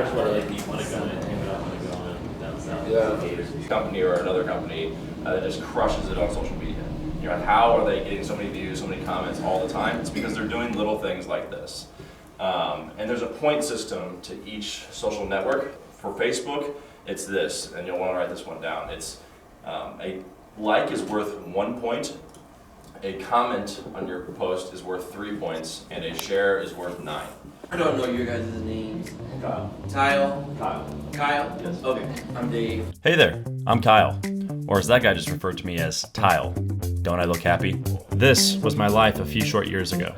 freshwater lake you want to go in and you want to go on down south. Yeah. Company or another company that just crushes it on social media. You're like, how are they getting so many views, so many comments all the time? It's because they're doing little things like this. And there's a point system to each social network. For Facebook, it's this, and you'll want to write this one down. It's a like is worth 1 point, a comment on your post is worth 3 points, and a share is worth 9. I don't know your guys' names. Kyle. Kyle? Yes. Okay, I'm Dave. Hey there, I'm Kyle, or as that guy just referred to me as Tile. Don't I look happy? This was my life a few short years ago.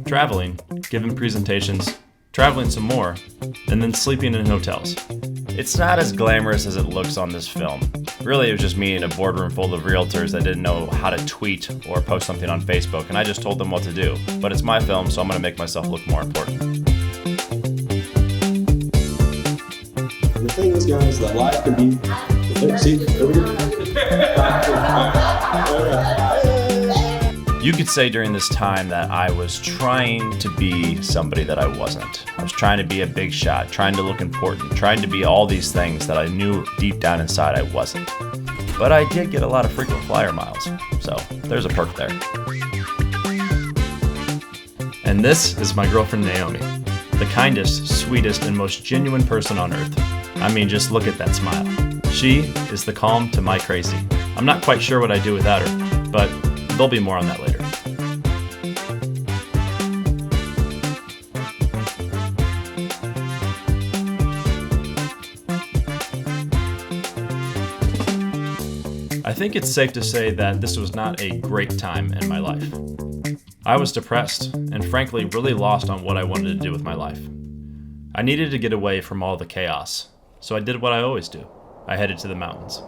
Traveling, giving presentations, traveling some more, and then sleeping in hotels. It's not as glamorous as it looks on this film. Really, it was just me in a boardroom full of realtors that didn't know how to tweet or post something on Facebook, and I just told them what to do. But it's my film, so I'm gonna make myself look more important. The thing is, guys, that life can be... See, there we go. You could say during this time that I was trying to be somebody that I wasn't. I was trying to be a big shot, trying to look important, trying to be all these things that I knew deep down inside I wasn't. But I did get a lot of frequent flyer miles, so there's a perk there. And this is my girlfriend Naomi, the kindest, sweetest, and most genuine person on earth. I mean, just look at that smile. She is the calm to my crazy. I'm not quite sure what I'd do without her, but there'll be more on that later. I think it's safe to say that this was not a great time in my life. I was depressed and frankly really lost on what I wanted to do with my life. I needed to get away from all the chaos, so I did what I always do. I headed to the mountains.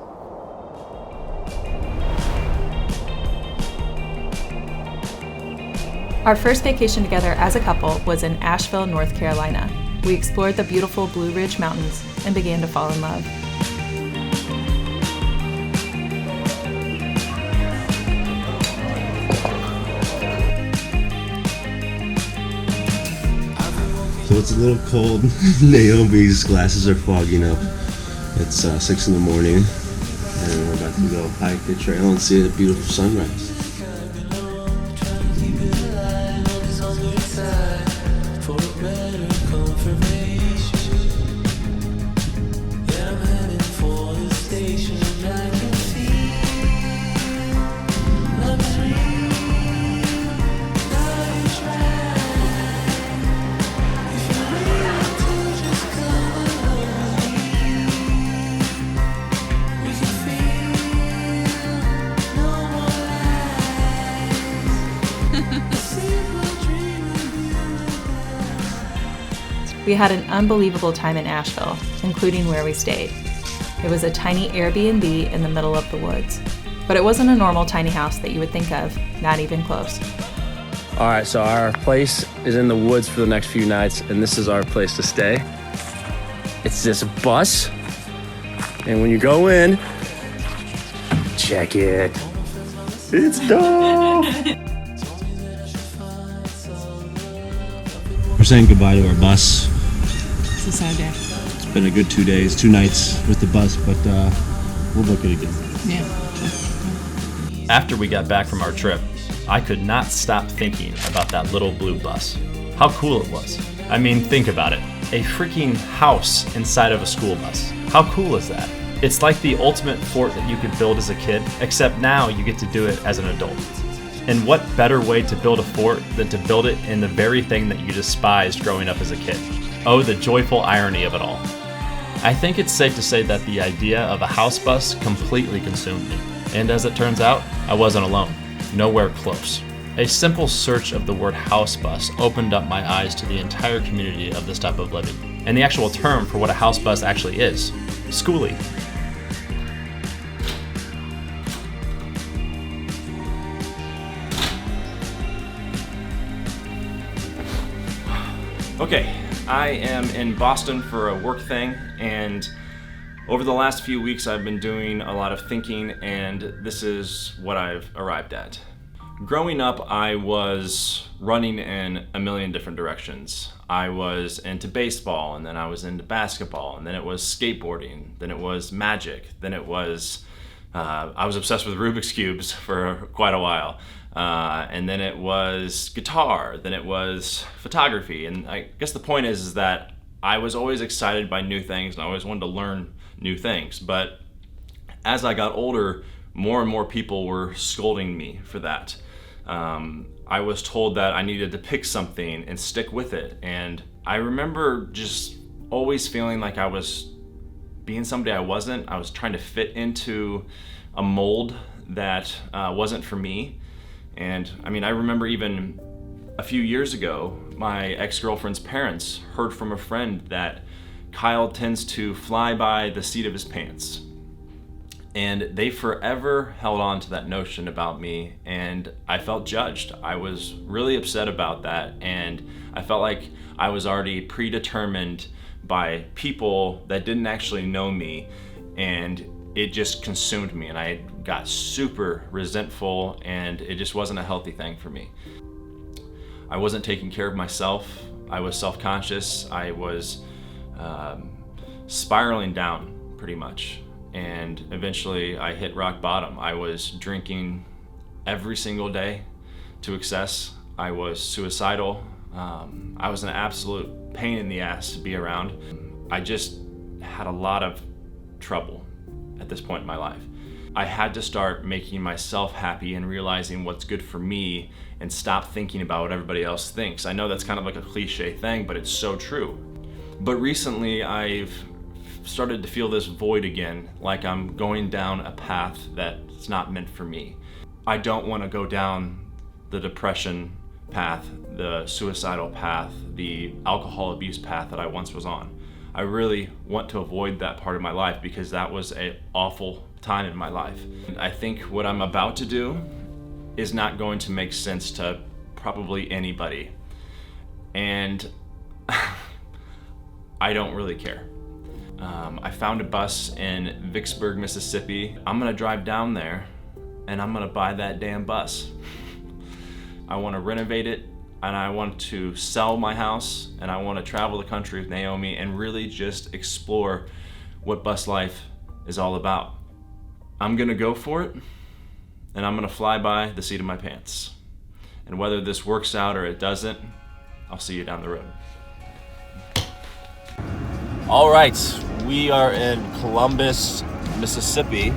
Our first vacation together as a couple was in Asheville, North Carolina. We explored the beautiful Blue Ridge Mountains and began to fall in love. So it's a little cold. Naomi's glasses are fogging up. It's 6 in the morning, and we're about to go hike the trail and see a beautiful sunrise. We had an unbelievable time in Asheville, including where we stayed. It was a tiny Airbnb in the middle of the woods. But it wasn't a normal tiny house that you would think of, not even close. All right, so our place is in the woods for the next few nights, and this is our place to stay. It's this bus, and when you go in, check it. It's dope. We're saying goodbye to our bus. It's a sad day. It's been a good 2 days, 2 nights with the bus, but we'll book it again. Yeah. After we got back from our trip, I could not stop thinking about that little blue bus. How cool it was. I mean, think about it. A freaking house inside of a school bus. How cool is that? It's like the ultimate fort that you could build as a kid, except now you get to do it as an adult. And what better way to build a fort than to build it in the very thing that you despised growing up as a kid? Oh, the joyful irony of it all. I think it's safe to say that the idea of a house bus completely consumed me. And as it turns out, I wasn't alone. Nowhere close. A simple search of the word house bus opened up my eyes to the entire community of this type of living, and the actual term for what a house bus actually is: Skoolie. Okay, I am in Boston for a work thing, and over the last few weeks I've been doing a lot of thinking, and this is what I've arrived at. Growing up, I was running in a million different directions. I was into baseball, and then I was into basketball, and then it was skateboarding, then it was magic, then it was, I was obsessed with Rubik's Cubes for quite a while. And then it was guitar, then it was photography. And I guess the point is that I was always excited by new things, and I always wanted to learn new things. But as I got older, more and more people were scolding me for that. I was told that I needed to pick something and stick with it. And I remember just always feeling like I was being somebody I wasn't. I was trying to fit into a mold that wasn't for me. And I mean, I remember even a few years ago, my ex-girlfriend's parents heard from a friend that Kyle tends to fly by the seat of his pants. And they forever held on to that notion about me, and I felt judged. I was really upset about that, and I felt like I was already predetermined by people that didn't actually know me, and it just consumed me, and I got super resentful, and it just wasn't a healthy thing for me. I wasn't taking care of myself. I was self-conscious. I was spiraling down pretty much. And eventually I hit rock bottom. I was drinking every single day to excess. I was suicidal. I was an absolute pain in the ass to be around. I just had a lot of trouble at this point in my life. I had to start making myself happy and realizing what's good for me and stop thinking about what everybody else thinks. I know that's kind of like a cliche thing, but it's so true. But recently I've started to feel this void again, like I'm going down a path that's not meant for me. I don't want to go down the depression path, the suicidal path, the alcohol abuse path that I once was on. I really want to avoid that part of my life because that was an awful time in my life. I think what I'm about to do is not going to make sense to probably anybody. And I don't really care. I found a bus in Vicksburg, Mississippi. I'm gonna drive down there and I'm gonna buy that damn bus. I wanna renovate it, and I want to sell my house, and I wanna travel the country with Naomi and really just explore what bus life is all about. I'm gonna go for it, and I'm gonna fly by the seat of my pants. And whether this works out or it doesn't, I'll see you down the road. All right, we are in Columbus, Mississippi,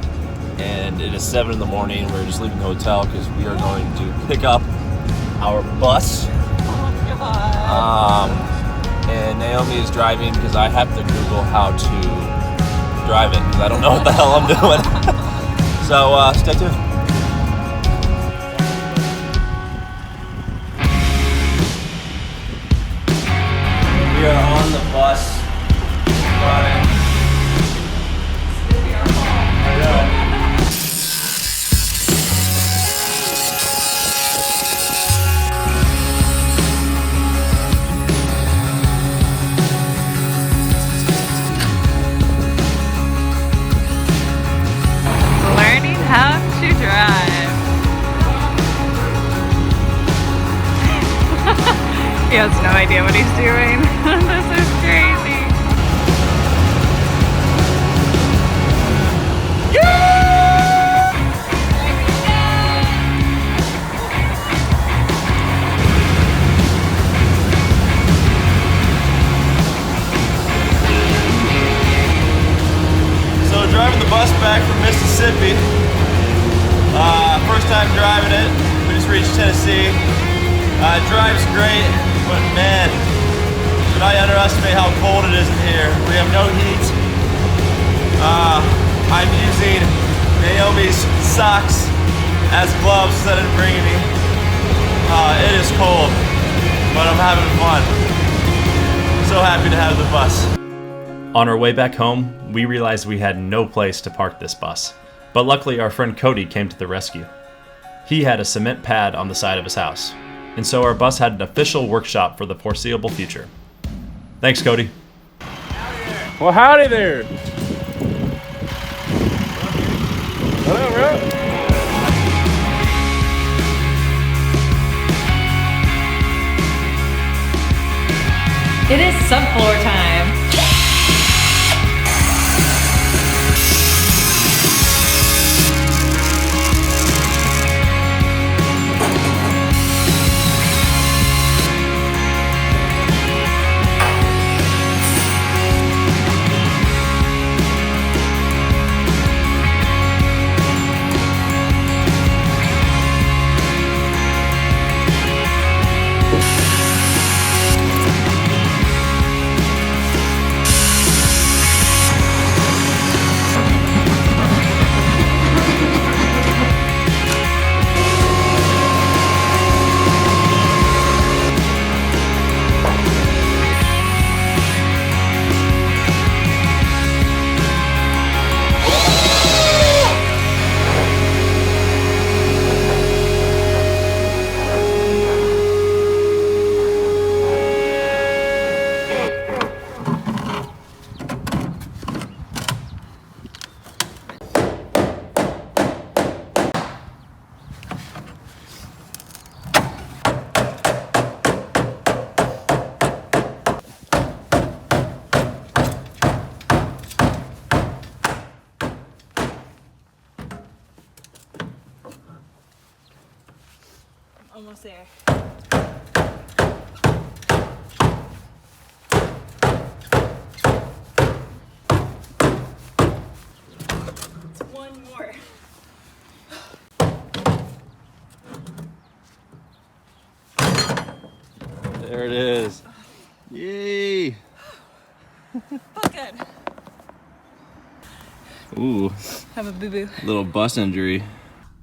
and it is 7 in the morning. We're just leaving the hotel because we are going to pick up our bus. Oh, God. And Naomi is driving because I have to Google how to drive it because I don't know what the hell I'm doing. So stay tuned. We are on the bus. Learning how to drive. He has no idea what he's doing. This is crazy. So driving the bus back from Mississippi. First time driving it. We just reached Tennessee. It drives great, but man, do not underestimate how cold it is in here. We have no heat. I'm using Naomi's socks as gloves instead of bringing me. It is cold, but I'm having fun. So happy to have the bus. On our way back home, we realized we had no place to park this bus. But luckily our friend Cody came to the rescue. He had a cement pad on the side of his house, and so our bus had an official workshop for the foreseeable future. Thanks, Cody. Well, howdy there. Hello, bro. It is subfloor time. Almost there. It's one more. There it is. Yay! Felt good. Ooh, Have a boo-boo. little bus injury.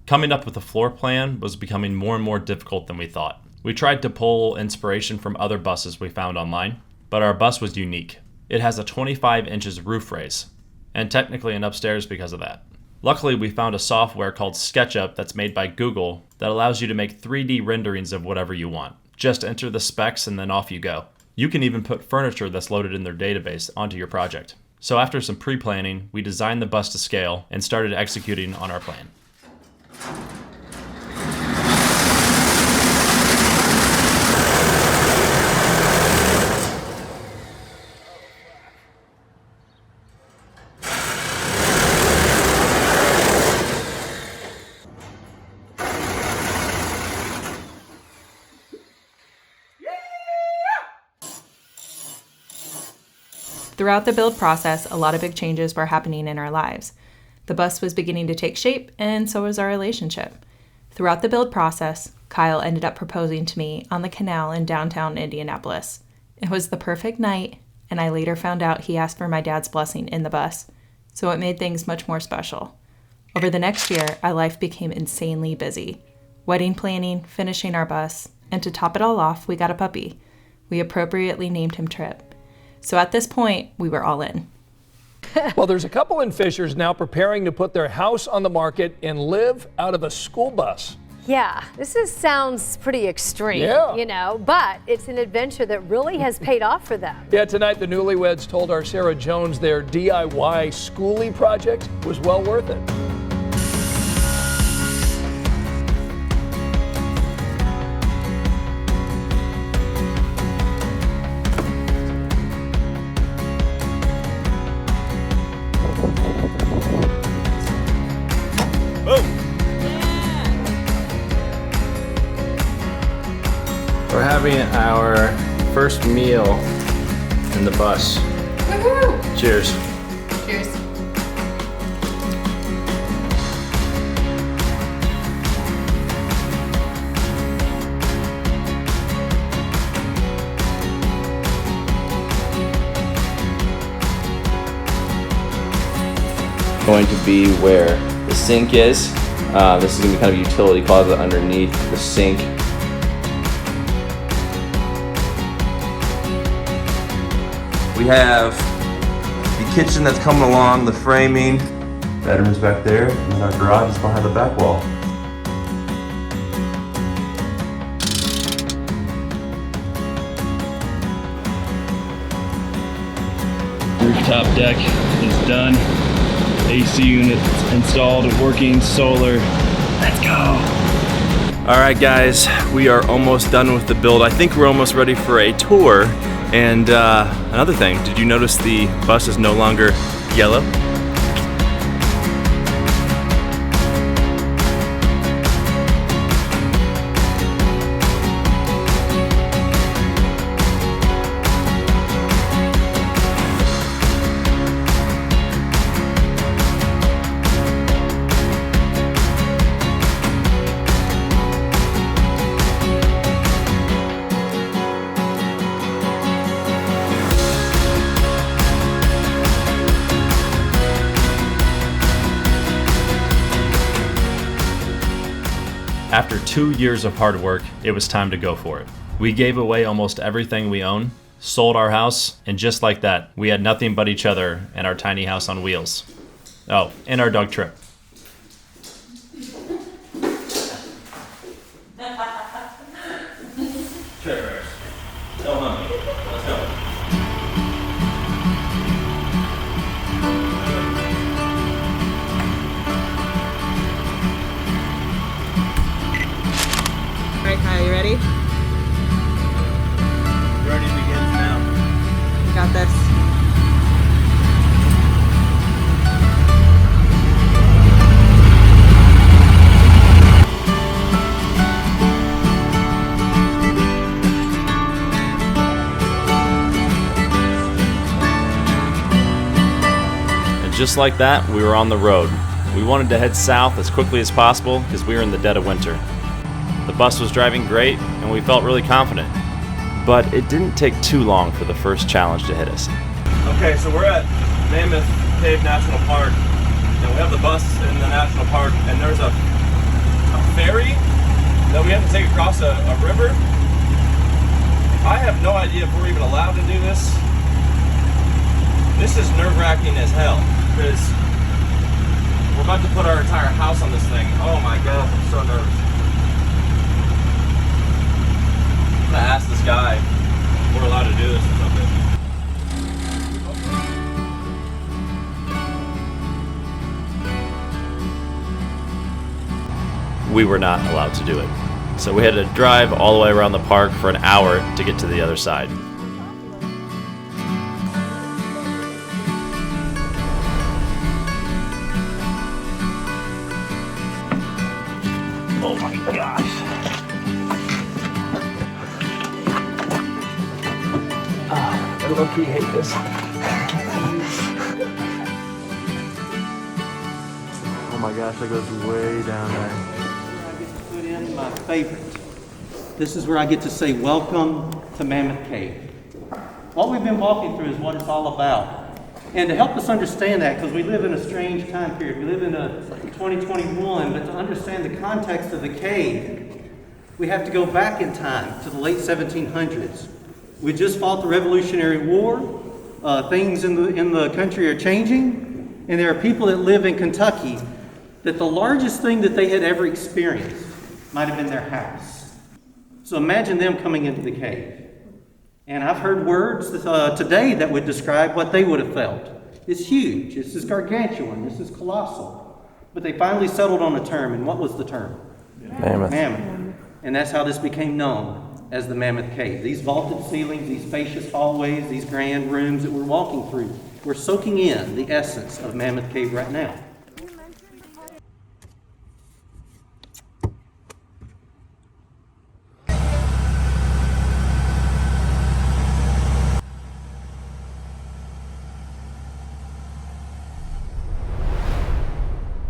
Coming up with a floor plan was becoming more and more difficult than we thought. We tried to pull inspiration from other buses we found online, but our bus was unique. It has a 25 inches roof raise, and technically an upstairs because of that. Luckily, we found a software called SketchUp that's made by Google that allows you to make 3D renderings of whatever you want. Just enter the specs and then off you go. You can even put furniture that's loaded in their database onto your project. So after some pre-planning, we designed the bus to scale and started executing on our plan. Throughout the build process, a lot of big changes were happening in our lives. The bus was beginning to take shape, and so was our relationship. Throughout the build process, Kyle ended up proposing to me on the canal in downtown Indianapolis. It was the perfect night, and I later found out he asked for my dad's blessing in the bus, so it made things much more special. Over the next year, our life became insanely busy. Wedding planning, finishing our bus, and to top it all off, we got a puppy. We appropriately named him Trip. So at this point, we were all in. Well, there's a couple in Fishers now preparing to put their house on the market and live out of a school bus. Yeah, sounds pretty extreme, Yeah. you know, but it's an adventure that really has paid off for them. Yeah, tonight the newlyweds told our Sarah Jones their DIY Skoolie project was well worth it. We're having our first meal in the bus. Woohoo! Cheers. Cheers. Going to be where the sink is. This is going to be kind of a utility closet underneath the sink. We have the kitchen that's coming along, the framing. Bedroom's back there, and then our garage is behind the back wall. Rooftop deck is done. AC unit installed, working, solar. Let's go. All right, guys, we are almost done with the build. I think we're almost ready for a tour. And another thing, did you notice the bus is no longer yellow? After 2 years of hard work, it was time to go for it. We gave away almost everything we own, sold our house, and just like that, we had nothing but each other and our tiny house on wheels. Oh, and our dog Trip. Trip, don't hug me. Let's go. All right, Kyle, you ready? Journey begins now. You got this. And just like that, we were on the road. We wanted to head south as quickly as possible because we were in the dead of winter. The bus was driving great, and we felt really confident. But it didn't take too long for the first challenge to hit us. Okay, so we're at Mammoth Cave National Park, and we have the bus in the national park, and there's a ferry that we have to take across a river. I have no idea if we're even allowed to do this. This is nerve-wracking as hell, because we're about to put our entire house on this thing. Oh my god, I'm so nervous. I'm gonna ask this guy if we're allowed to do this or something. We were not allowed to do it. So we had to drive all the way around the park for an hour to get to the other side. Oh my gosh. I low-key hate this. Oh my gosh, that goes way down there. I get to put in my favorite. This is where I get to say welcome to Mammoth Cave. What we've been walking through is what it's all about. And to help us understand that, because we live in a strange time period, we live in a 2021, but to understand the context of the cave, we have to go back in time to the late 1700s. We just fought the Revolutionary War. Things in the country are changing, and there are people that live in Kentucky that the largest thing that they had ever experienced might have been their house. So imagine them coming into the cave. And I've heard words today that would describe what they would have felt. It's huge, this is gargantuan, this is colossal. But they finally settled on a term, and what was the term? Mammoth. Mammoth. And that's how this became known as the Mammoth Cave. These vaulted ceilings, these spacious hallways, these grand rooms that we're walking through, we're soaking in the essence of Mammoth Cave right now.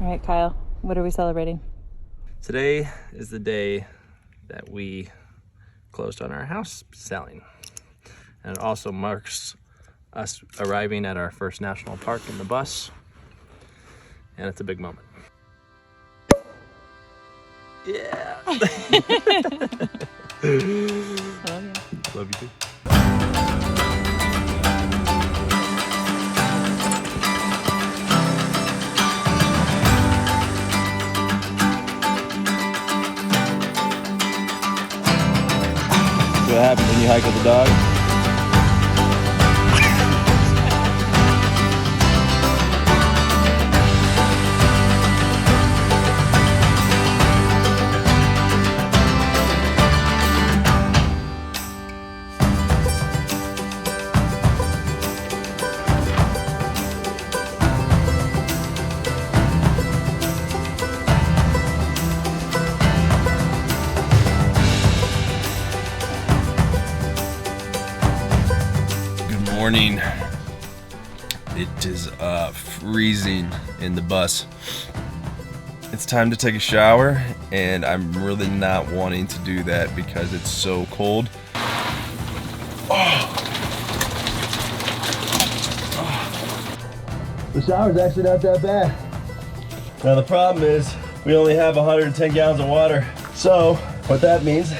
All right, Kyle, what are we celebrating? Today is the day that we closed on our house selling. And it also marks us arriving at our first national park in the bus. And it's a big moment. Yeah. Love you too. What happens when you hike with a dog? morning. It is freezing in the bus. It's time to take a shower, and I'm really not wanting to do that because it's so cold. The shower's actually not that bad. Now the problem is we only have 110 gallons of water. So what that means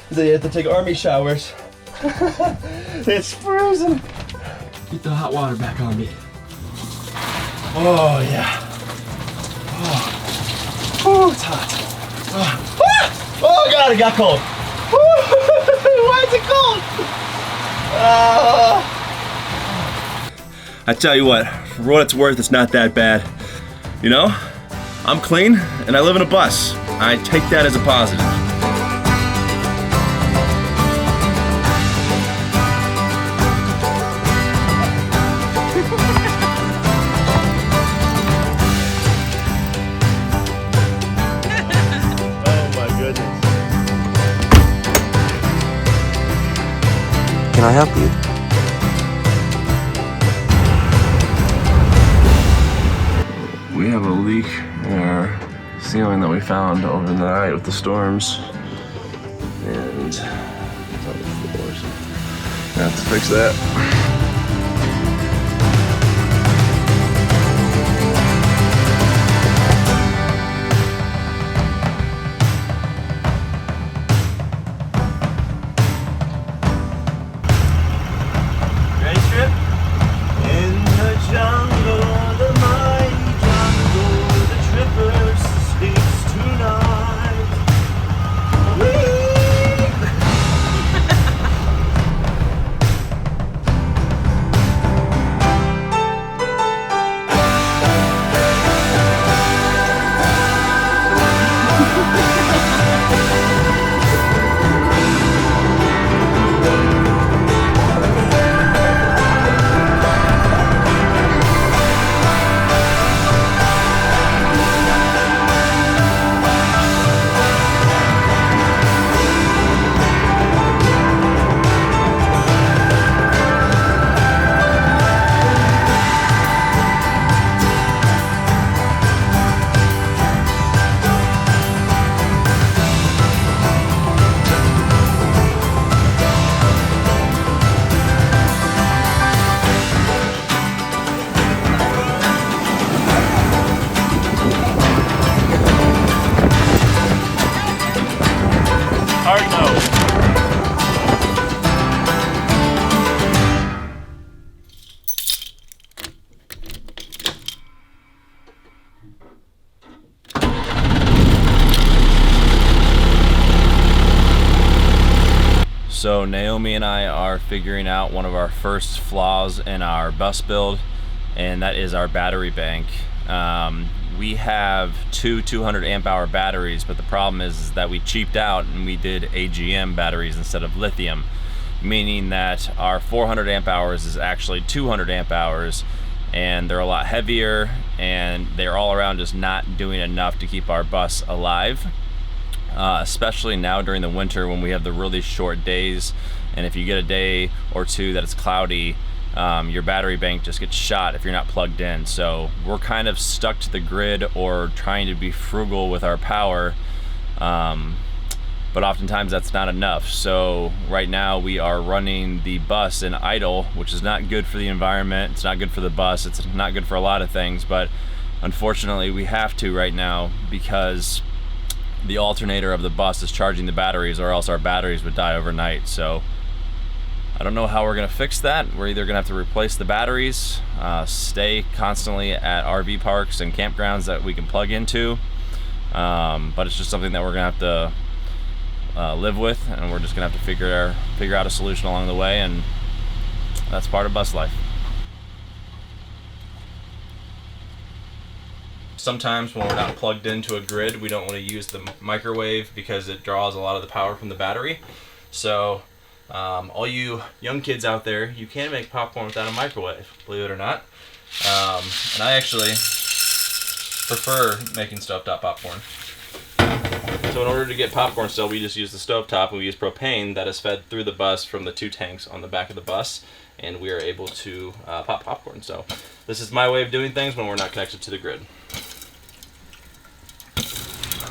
is that you have to take army showers. It's freezing. Get the hot water back on me. Oh yeah. Oh, it's hot. Oh God, it got cold. Why is it cold? I tell you what, for what it's worth, it's not that bad. You know, I'm clean and I live in a bus. I take that as a positive. Oh my goodness. Can I help you? We have a leak in our ceiling that we found over the night with the storms, and it's on the floors. I have to fix that. So Naomi and I are figuring out one of our first flaws in our bus build, and that is our battery bank. We have two 200 amp hour batteries, but the problem is that we cheaped out and we did AGM batteries instead of lithium, meaning that our 400 amp hours is actually 200 amp hours, and they're a lot heavier, and they're all around just not doing enough to keep our bus alive. Especially now during the winter when we have the really short days, and if you get a day or two that it's cloudy, your battery bank just gets shot if you're not plugged in. So we're kind of stuck to the grid or trying to be frugal with our power, but oftentimes that's not enough. So right now we are running the bus in idle, which is not good for the environment, it's not good for the bus, it's not good for a lot of things, but unfortunately we have to right now because the alternator of the bus is charging the batteries, or else our batteries would die overnight. So I don't know how we're gonna fix that. We're either gonna have to replace the batteries, stay constantly at RV parks and campgrounds that we can plug into, but it's just something that we're gonna have to live with, and we're just gonna have to figure out a solution along the way, and that's part of bus life. Sometimes when we're not plugged into a grid, we don't want to use the microwave because it draws a lot of the power from the battery. So all you young kids out there, you can make popcorn without a microwave, believe it or not. And I actually prefer making stovetop popcorn. So in order to get popcorn still, we just use the stovetop, and we use propane that is fed through the bus from the 2 tanks on the back of the bus. and we are able to pop popcorn. So this is my way of doing things when we're not connected to the grid.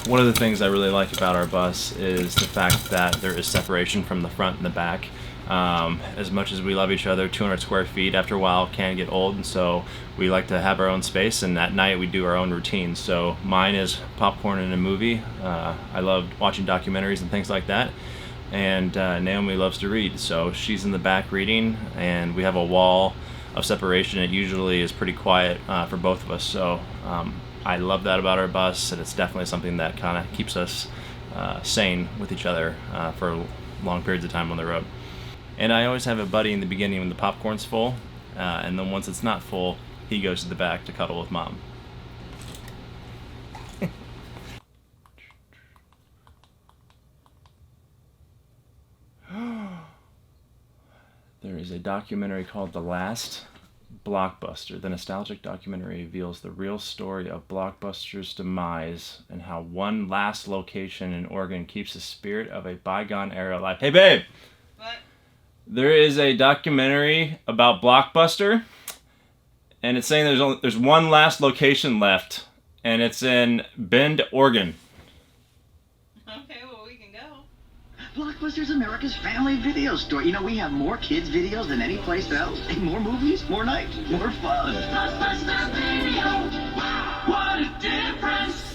One of the things I really like about our bus is the fact that there is separation from the front and the back. As much as we love each other, 200 square feet after a while can get old, and so we like to have our own space, and at night we do our own routines. So mine is popcorn and a movie. I love watching documentaries and things like that, and Naomi loves to read, so she's in the back reading, and we have a wall of separation. It usually is pretty quiet for both of us, so I love that about our bus, and it's definitely something that kind of keeps us sane with each other for long periods of time on the road. And I always have a buddy in the beginning when the popcorn's full, and then once it's not full, he goes to the back to cuddle with Mom. There is a documentary called The Last Blockbuster. The nostalgic documentary reveals the real story of Blockbuster's demise and how one last location in Oregon keeps the spirit of a bygone era alive. Hey, babe! What? There is a documentary about Blockbuster, and it's saying there's one last location left, and it's in Bend, Oregon. Okay, well, we can go. Blockbuster's America's family video store. You know, we have more kids' videos than any place else. More movies, more nights, more fun. Blockbuster Video! Wow, what a difference!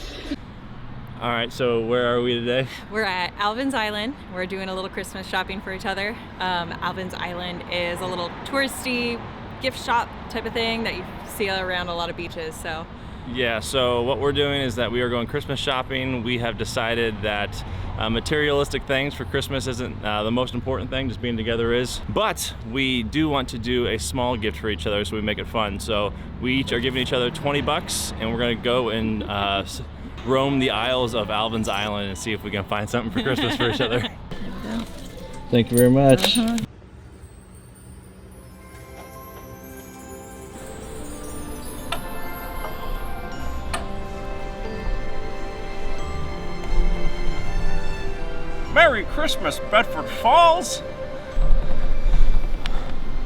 All right, so where are we today? We're at Alvin's Island. We're doing a little Christmas shopping for each other. Alvin's Island is a little touristy gift shop type of thing that you see around a lot of beaches. So yeah, so what we're doing is that we are going Christmas shopping. We have decided that materialistic things for Christmas isn't the most important thing, just being together is. But we do want to do a small gift for each other so we make it fun. So we each are giving each other $20, and we're gonna go and roam the aisles of Alvin's Island and see if we can find something for Christmas for each other. Thank you very much. Merry Christmas, Bedford Falls!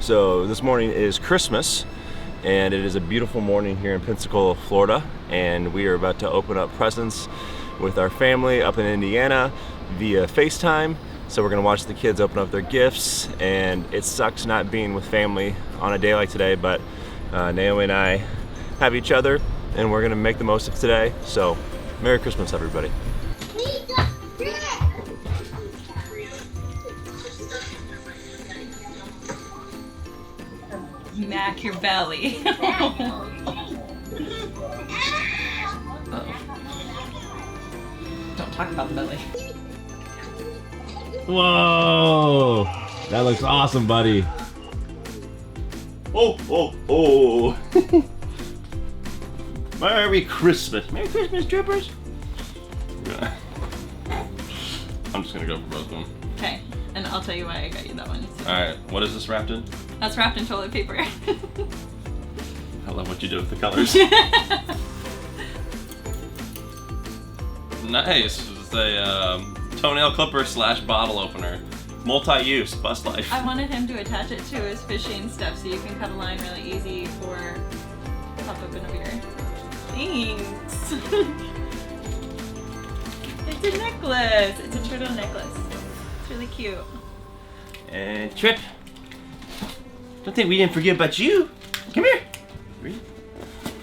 So this morning is Christmas, and it is a beautiful morning here in Pensacola, Florida, and we are about to open up presents with our family up in Indiana via FaceTime. So we're gonna watch the kids open up their gifts, and it sucks not being with family on a day like today, but Naomi and I have each other, and we're gonna make the most of today. So Merry Christmas, everybody. Mac your belly. Don't talk about the belly. Whoa! That looks awesome, buddy. Oh, oh, oh. Merry Christmas. Merry Christmas, troopers. I'm just gonna go for both of them. Okay, and I'll tell you why I got you that one. Alright, what is this wrapped in? That's wrapped in toilet paper. I love what you do with the colors. Nice. It's a toenail clipper / bottle opener. Multi-use, bus life. I wanted him to attach it to his fishing stuff so you can cut a line really easy for pop open a beer. Thanks. It's a necklace. It's a turtle necklace. It's really cute. And Trip. Don't think we didn't forget about you. Come here.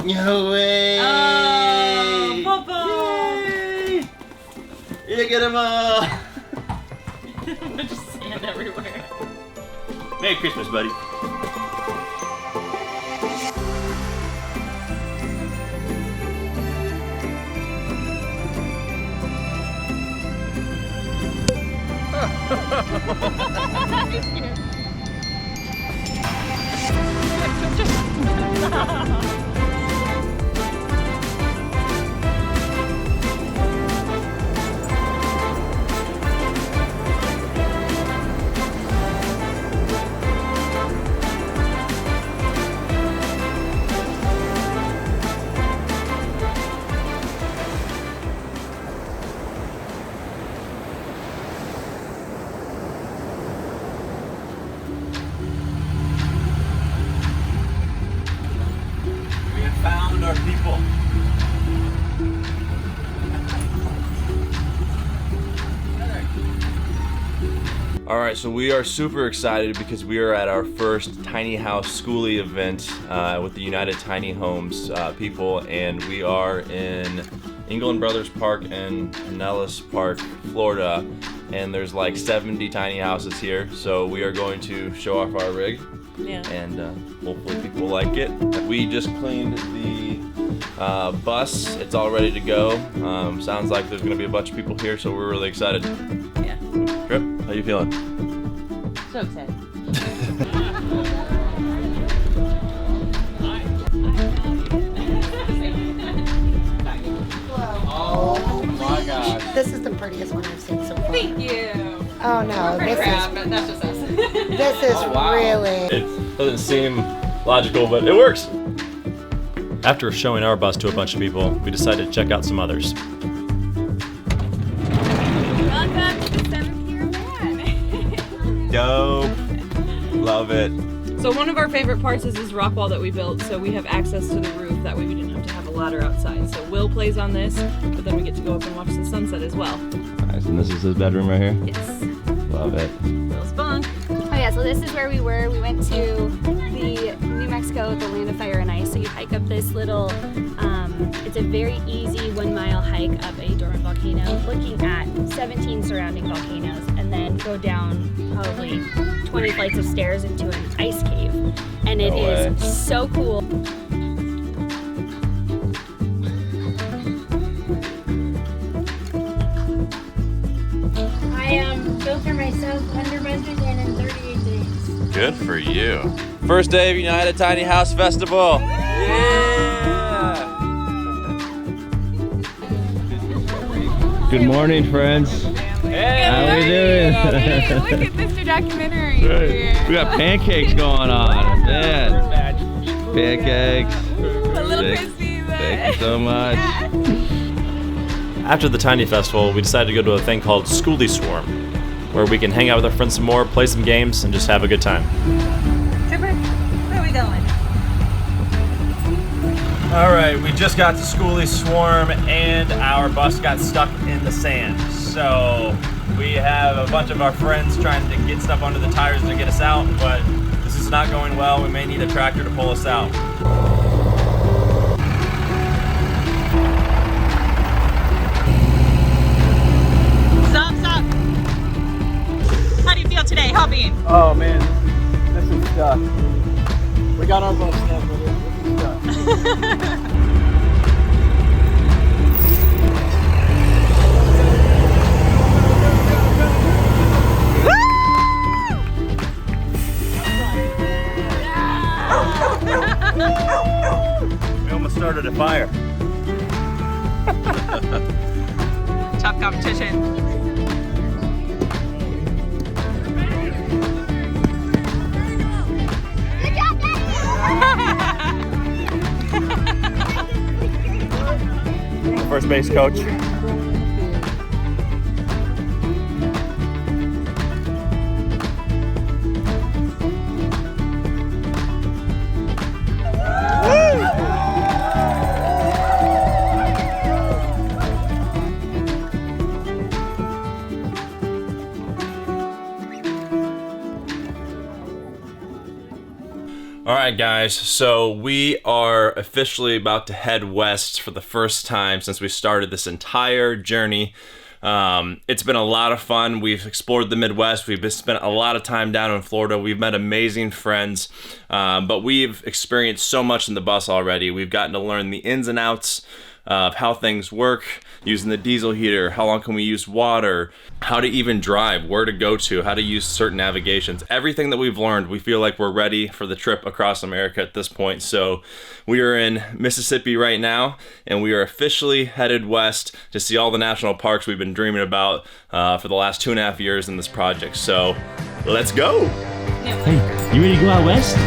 No way. Oh, Popo. Yay. You get them all. There's just sand everywhere. Merry Christmas, buddy. people. All right, so we are super excited because we are at our first tiny house Skoolie event with the United Tiny Homes people, and we are in England Brothers Park and Pinellas Park, Florida, and there's like 70 tiny houses here. So we are going to show off our rig, and hopefully people like it. We just cleaned the bus; it's all ready to go. Sounds like there's going to be a bunch of people here, so we're really excited. Trip, how you feeling? So excited. Oh my gosh. This is the prettiest one I've seen so far. Thank you. Oh no, We're pretty this proud, is but that's just us. this is really. It doesn't seem logical, but it works. After showing our bus to a bunch of people, we decided to check out some others. Welcome to the 7th year van. Dope. Love it. So one of our favorite parts is this rock wall that we built, so we have access to the roof. That way we didn't have to have a ladder outside. So Will plays on this, but then we get to go up and watch the sunset as well. Nice, and this is his bedroom right here? Yes. Love it. Will's bunk. Oh yeah, so this is where we were. We went to the New Mexico, the land of fire and ice. So you hike up this little, it's a very easy 1 mile hike up a dormant volcano, looking at 17 surrounding volcanoes, and then go down probably 20 flights of stairs into an ice cave. And it is so cool. I built for myself under budget and in 38 days. Good for you. First day of United Tiny House Festival. Good morning, friends. Hey, how we doing? Hey, look at Mr. Documentary here. We got pancakes going on. Man. Pancakes. A little crispy, but... Thank you so much. After the Tiny Festival, we decided to go to a thing called Skoolie Swarm, where we can hang out with our friends some more, play some games, and just have a good time. Tripper, where are we going? All right, we just got to Skoolie Swarm and our bus got stuck in the sand. So we have a bunch of our friends trying to get stuff under the tires to get us out, but this is not going well. We may need a tractor to pull us out. Stop. How do you feel today, hobbying? Oh man, this is stuck. We got our bus stuck, but this is stuck. We almost started a fire. Tough competition. First base coach. All right, guys, so we are officially about to head west for the first time since we started this entire journey. It's been a lot of fun. We've explored the Midwest. We've spent a lot of time down in Florida. We've met amazing friends, but we've experienced so much in the bus already. We've gotten to learn the ins and outs of how things work, using the diesel heater, how long can we use water, how to even drive, where to go to, how to use certain navigations. Everything that we've learned, we feel like we're ready for the trip across America at this point. So we are in Mississippi right now, and we are officially headed west to see all the national parks we've been dreaming about for the last 2.5 years in this project. So let's go. Hey, you ready to go out west?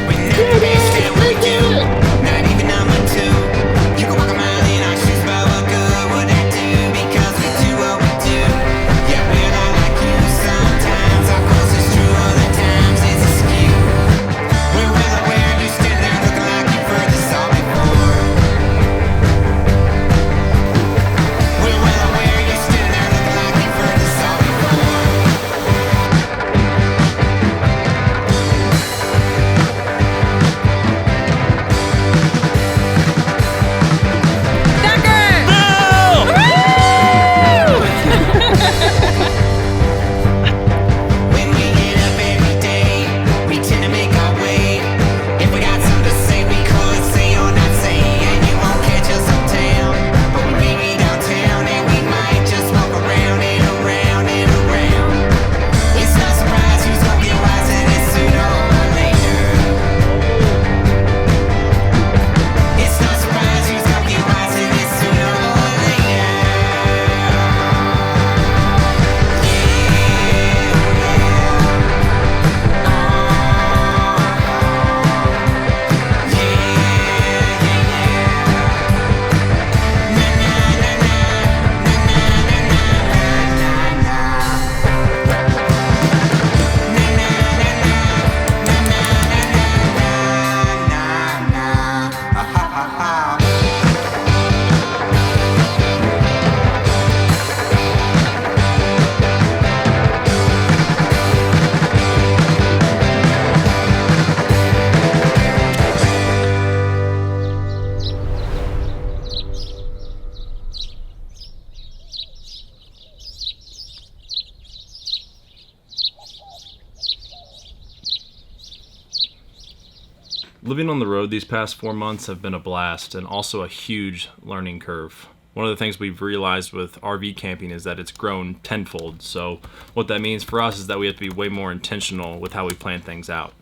Living on the road these past 4 months have been a blast and also a huge learning curve. One of the things we've realized with RV camping is that it's grown tenfold. So what that means for us is that we have to be way more intentional with how we plan things out.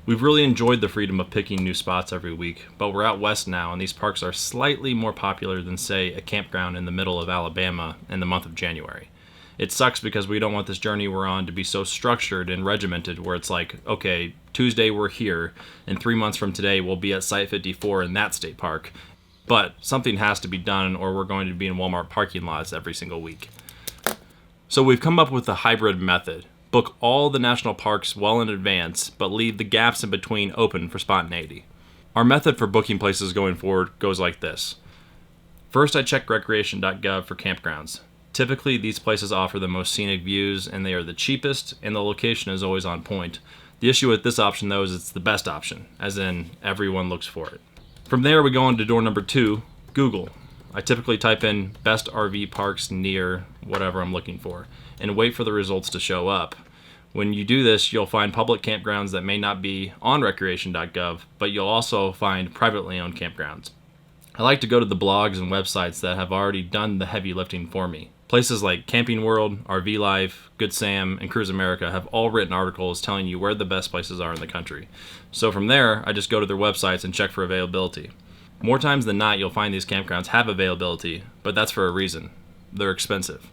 We've really enjoyed the freedom of picking new spots every week, but we're out west now and these parks are slightly more popular than, say, a campground in the middle of Alabama in the month of January. It sucks because we don't want this journey we're on to be so structured and regimented where it's like, okay, Tuesday we're here, and 3 months from today we'll be at Site 54 in that state park. But something has to be done or we're going to be in Walmart parking lots every single week. So we've come up with a hybrid method. Book all the national parks well in advance, but leave the gaps in between open for spontaneity. Our method for booking places going forward goes like this. First, I check recreation.gov for campgrounds. Typically, these places offer the most scenic views and they are the cheapest and the location is always on point. The issue with this option though is it's the best option, as in everyone looks for it. From there we go on to door number 2, Google. I typically type in best RV parks near whatever I'm looking for and wait for the results to show up. When you do this, you'll find public campgrounds that may not be on recreation.gov, but you'll also find privately owned campgrounds. I like to go to the blogs and websites that have already done the heavy lifting for me. Places like Camping World, RV Life, Good Sam, and Cruise America have all written articles telling you where the best places are in the country. So from there, I just go to their websites and check for availability. More times than not, you'll find these campgrounds have availability, but that's for a reason. They're expensive.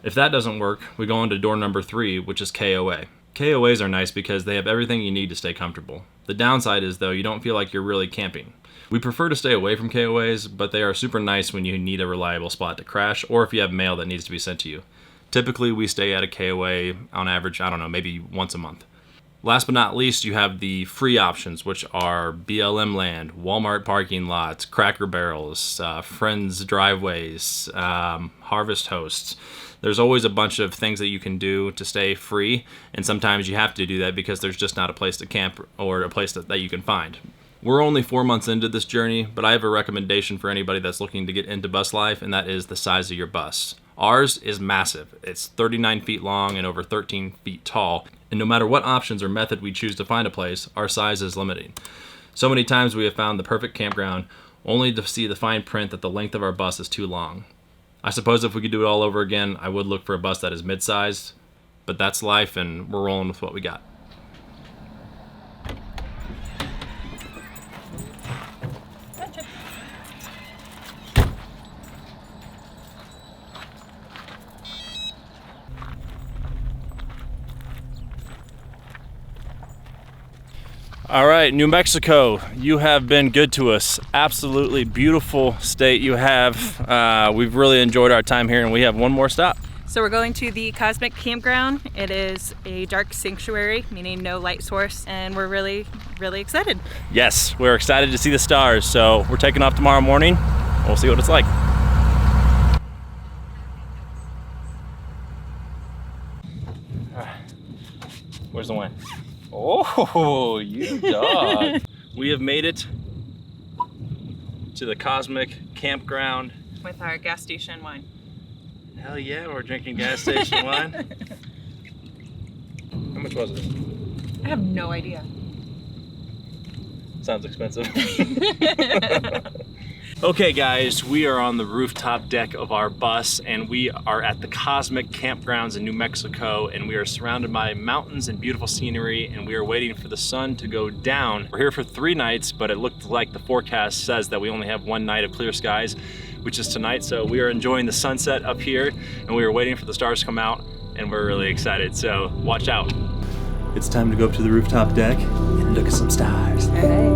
If that doesn't work, we go on to door number 3, which is KOA. KOAs are nice because they have everything you need to stay comfortable. The downside is, though, you don't feel like you're really camping. We prefer to stay away from KOAs, but they are super nice when you need a reliable spot to crash or if you have mail that needs to be sent to you. Typically, we stay at a KOA on average, maybe once a month. Last but not least, you have the free options, which are BLM land, Walmart parking lots, Cracker Barrels, Friends driveways, Harvest Hosts. There's always a bunch of things that you can do to stay free, and sometimes you have to do that because there's just not a place to camp or a place that you can find. We're only 4 months into this journey, but I have a recommendation for anybody that's looking to get into bus life, and that is the size of your bus. Ours is massive. It's 39 feet long and over 13 feet tall, and no matter what options or method we choose to find a place, our size is limiting. So many times we have found the perfect campground only to see the fine print that the length of our bus is too long. I suppose if we could do it all over again, I would look for a bus that is mid-sized, but that's life and we're rolling with what we got. All right, New Mexico, you have been good to us. Absolutely beautiful state you have. We've really enjoyed our time here and we have one more stop. So we're going to the Cosmic Campground. It is a dark sanctuary, meaning no light source, and we're really, really excited. Yes, we're excited to see the stars. So we're taking off tomorrow morning. We'll see what it's like. Where's the wine? Oh, you dog. We have made it to the Cosmic Campground. With our gas station wine. Hell yeah, we're drinking gas station wine. How much was it? I have no idea. Sounds expensive. Okay guys, we are on the rooftop deck of our bus and we are at the Cosmic Campgrounds in New Mexico and we are surrounded by mountains and beautiful scenery and we are waiting for the sun to go down. We're here for 3 nights, but it looked like the forecast says that we only have 1 night of clear skies, which is tonight. So we are enjoying the sunset up here and we are waiting for the stars to come out and we're really excited, so watch out. It's time to go up to the rooftop deck and look at some stars. Hey.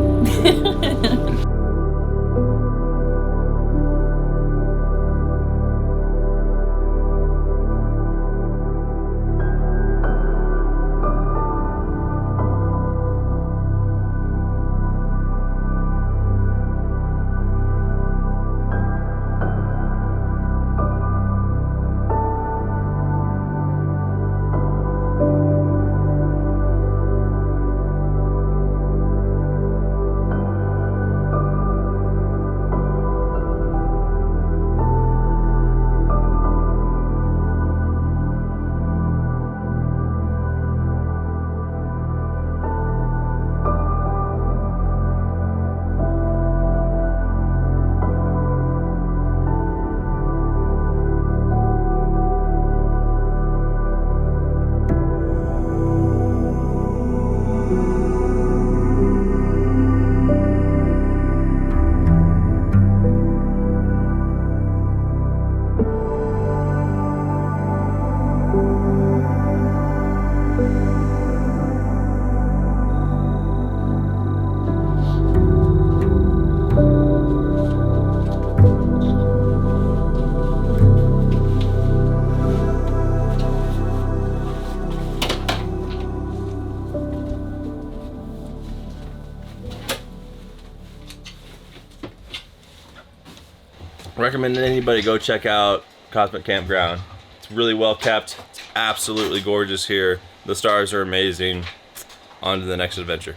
recommend anybody go check out Cosmic Campground. It's really well kept. It's absolutely gorgeous here. The stars are amazing. On to the next adventure.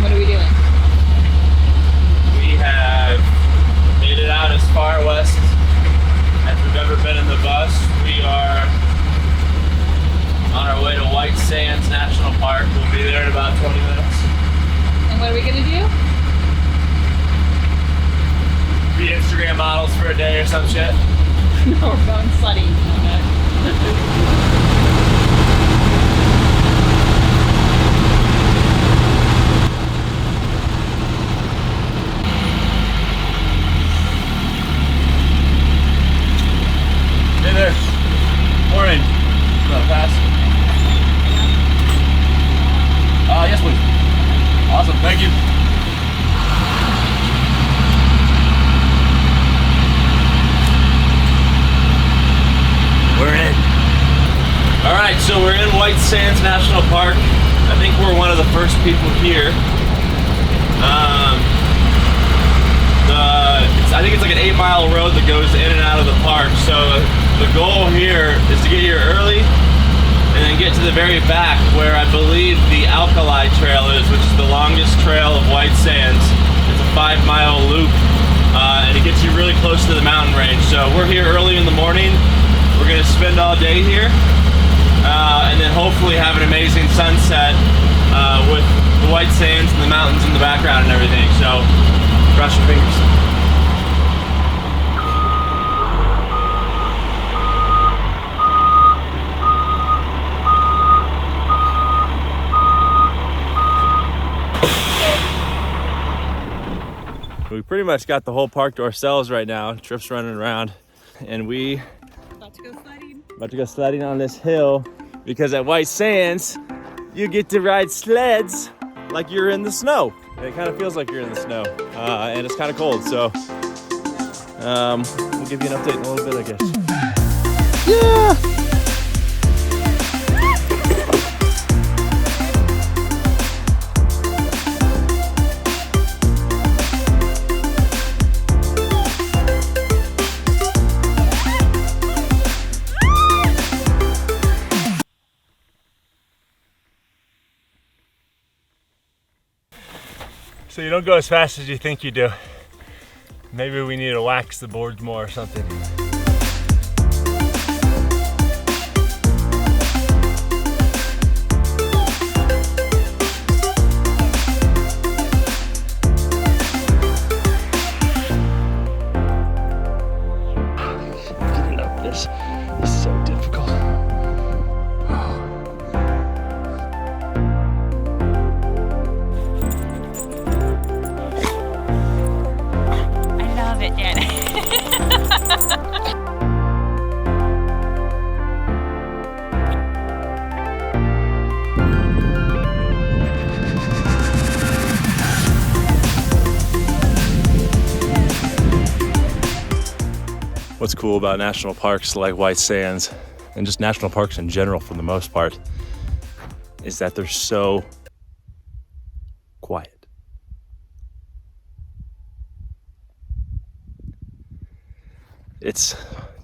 What are we doing? We have made it out as far west as we've ever been in the bus. We are on our way to White Sands National Park. We'll be there in about 20 minutes. And what are we gonna do? Be Instagram models for a day or some shit. No, we're going sledding. Hey there. Morning. Pass. Yes, please. Awesome. Thank you. We're in. All right, so we're in White Sands National Park. I think we're one of the first people here. I think it's like an 8-mile road that goes in and out of the park. So the goal here is to get here early and then get to the very back where I believe the Alkali Trail is, which is the longest trail of White Sands. It's a 5-mile loop and it gets you really close to the mountain range. So we're here early in the morning. We're gonna spend all day here and then hopefully have an amazing sunset with the White Sands and the mountains in the background and everything. So cross your fingers. We pretty much got the whole park to ourselves right now. Tripp's running around and we about to go sledding on this hill because at White Sands you get to ride sleds like you're in the snow. And it kind of feels like you're in the snow and it's kind of cold, so we'll give you an update in a little bit, I guess. Yeah! So you don't go as fast as you think you do. Maybe we need to wax the boards more or something. Getting up this is so difficult. What's cool about national parks like White Sands, and just national parks in general for the most part, is that they're so quiet. It's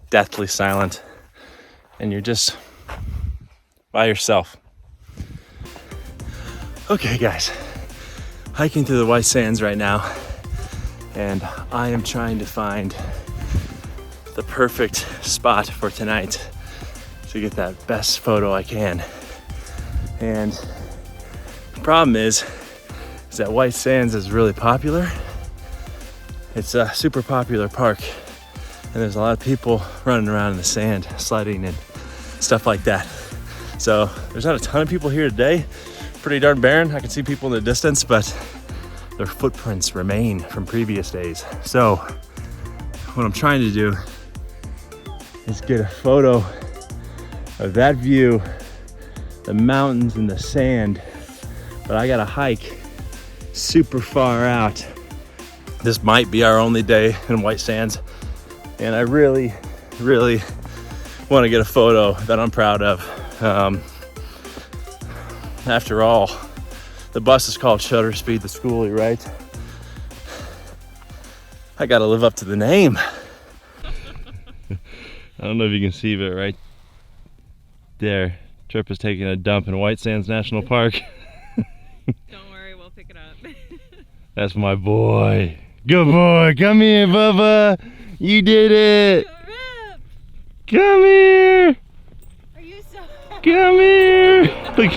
deathly silent, and you're just by yourself. Okay, guys, hiking through the White Sands right now, and I am trying to find the perfect spot for tonight to get that best photo I can. And the problem is that White Sands is really popular. It's a super popular park, and there's a lot of people running around in the sand, sledding and stuff like that. So there's not a ton of people here today. Pretty darn barren. I can see people in the distance, but their footprints remain from previous days. So what I'm trying to do is get a photo of that view, the mountains and the sand. But I gotta hike super far out. This might be our only day in White Sands, and I really, really want to get a photo that I'm proud of. After all, the bus is called Shutter Speed the Skoolie, right? I gotta live up to the name. I don't know if you can see, but right there, Trip is taking a dump in White Sands National Park. Don't worry, we'll pick it up. That's my boy. Good boy. Come here, Bubba. You did it. Come here. Are you so? Come here. Look.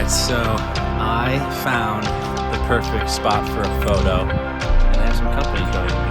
So I found the perfect spot for a photo, and I have some company joining me.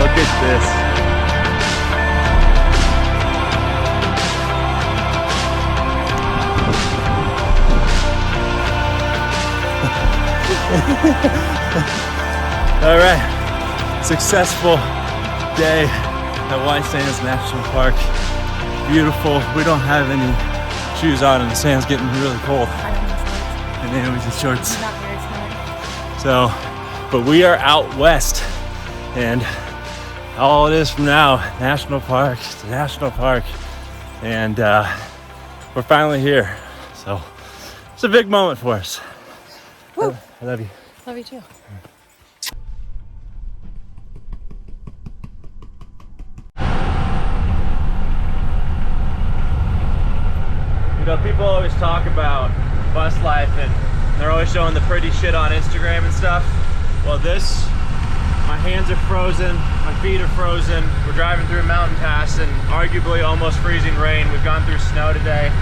Look at this. All right, successful day at White Sands National Park. Beautiful. We don't have any shoes on and the sand's getting really cold. And Naomi's in shorts. So, but we are out west, and all it is from now, national park to national park, and we're finally here. So it's a big moment for us. Woo. I love you. Love you too. You know, people always talk about bus life and they're always showing the pretty shit on Instagram and stuff. Well, my hands are frozen, my feet are frozen. We're driving through a mountain pass in arguably almost freezing rain. We've gone through snow today.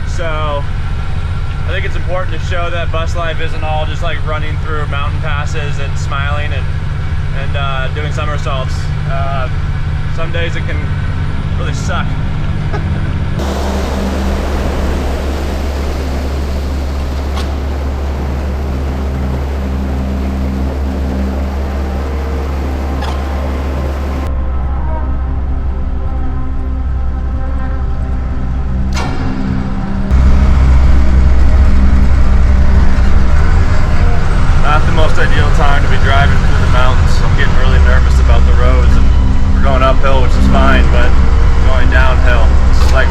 So I think it's important to show that bus life isn't all just like running through mountain passes and smiling and doing somersaults. Some days it can really suck. Ideal time to be driving through the mountains. I'm getting really nervous about the roads, and we're going uphill, which is fine, but going downhill, this is like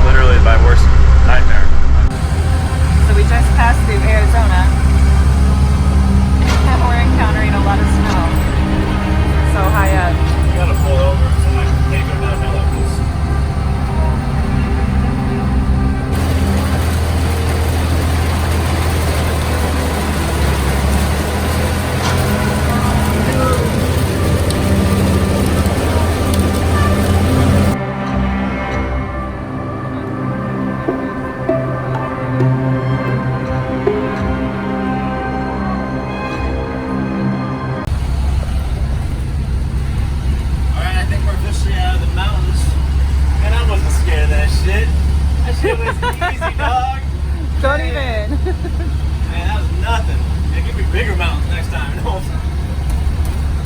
Man, that was nothing. Yeah, give me bigger mountains next time. No.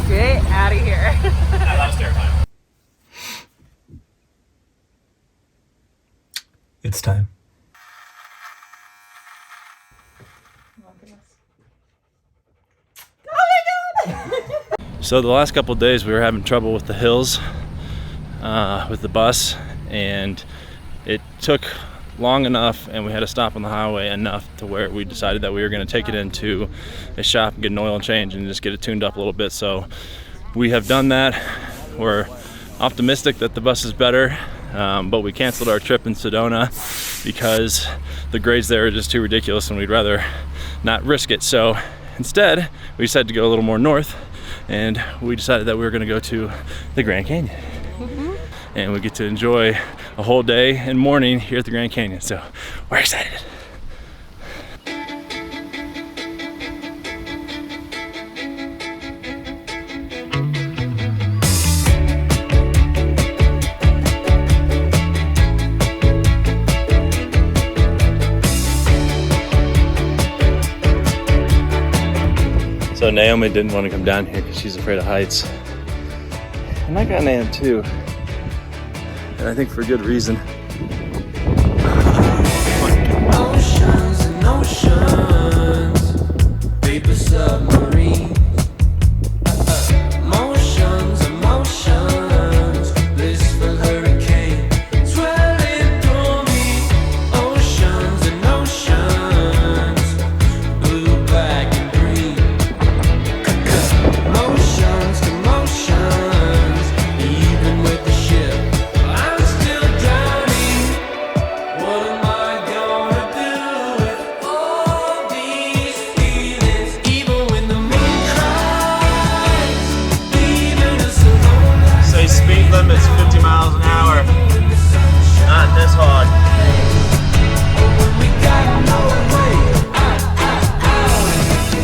Get out of here. That was terrifying. It's time. So the last couple of days we were having trouble with the hills, with the bus, and it took long enough and we had to stop on the highway enough to where we decided that we were going to take it into a shop and get an oil change and just get it tuned up a little bit. So we have done that. We're optimistic that the bus is better, but we canceled our trip in Sedona because the grades there are just too ridiculous and we'd rather not risk it. So instead we decided to go a little more north, and we decided that we were going to go to the Grand Canyon. And we get to enjoy a whole day and morning here at the Grand Canyon. So we're excited. So Naomi didn't want to come down here because she's afraid of heights. And I got Nam too. And I think for good reason. Oceans and oceans, paper submarine. Emotions, emotions, blissful hurricane, swelling through me. Oceans and oceans, blue, black and green. Emotions, emotions, even with the ship. I'm still drowning. What am I gonna do with all these feelings? Even when the moon cries, leaving us alone. Say speed limit's 50 miles an hour. Not this hard. We got no way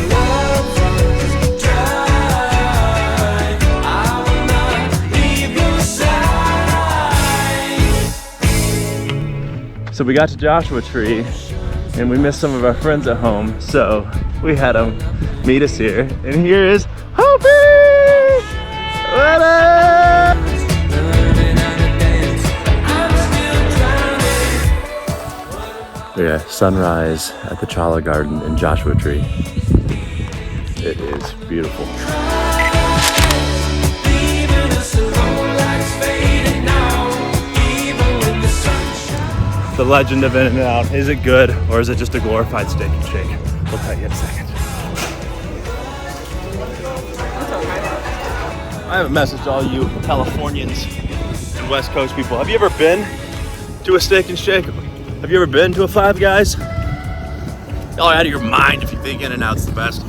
love's dry. I will not leave your side. So we got to Joshua Tree and we missed some of our friends at home. So we had them meet us here. And here is Hopi! What up? Yeah, sunrise at the Chala Garden in Joshua Tree. It is beautiful. The legend of In-N-Out. Is it good or is it just a glorified steak and shake? We'll tell you in a second. I have a message to all you Californians and West Coast people. Have you ever been to a steak and shake? Have you ever been to a Five Guys? Y'all are out of your mind if you think In-N-Out's the best.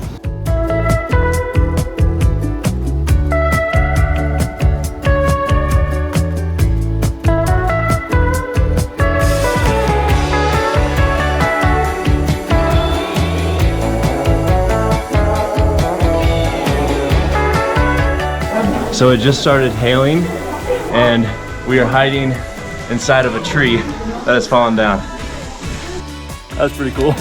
So it just started hailing and we are hiding inside of a tree that has fallen down. That's pretty cool.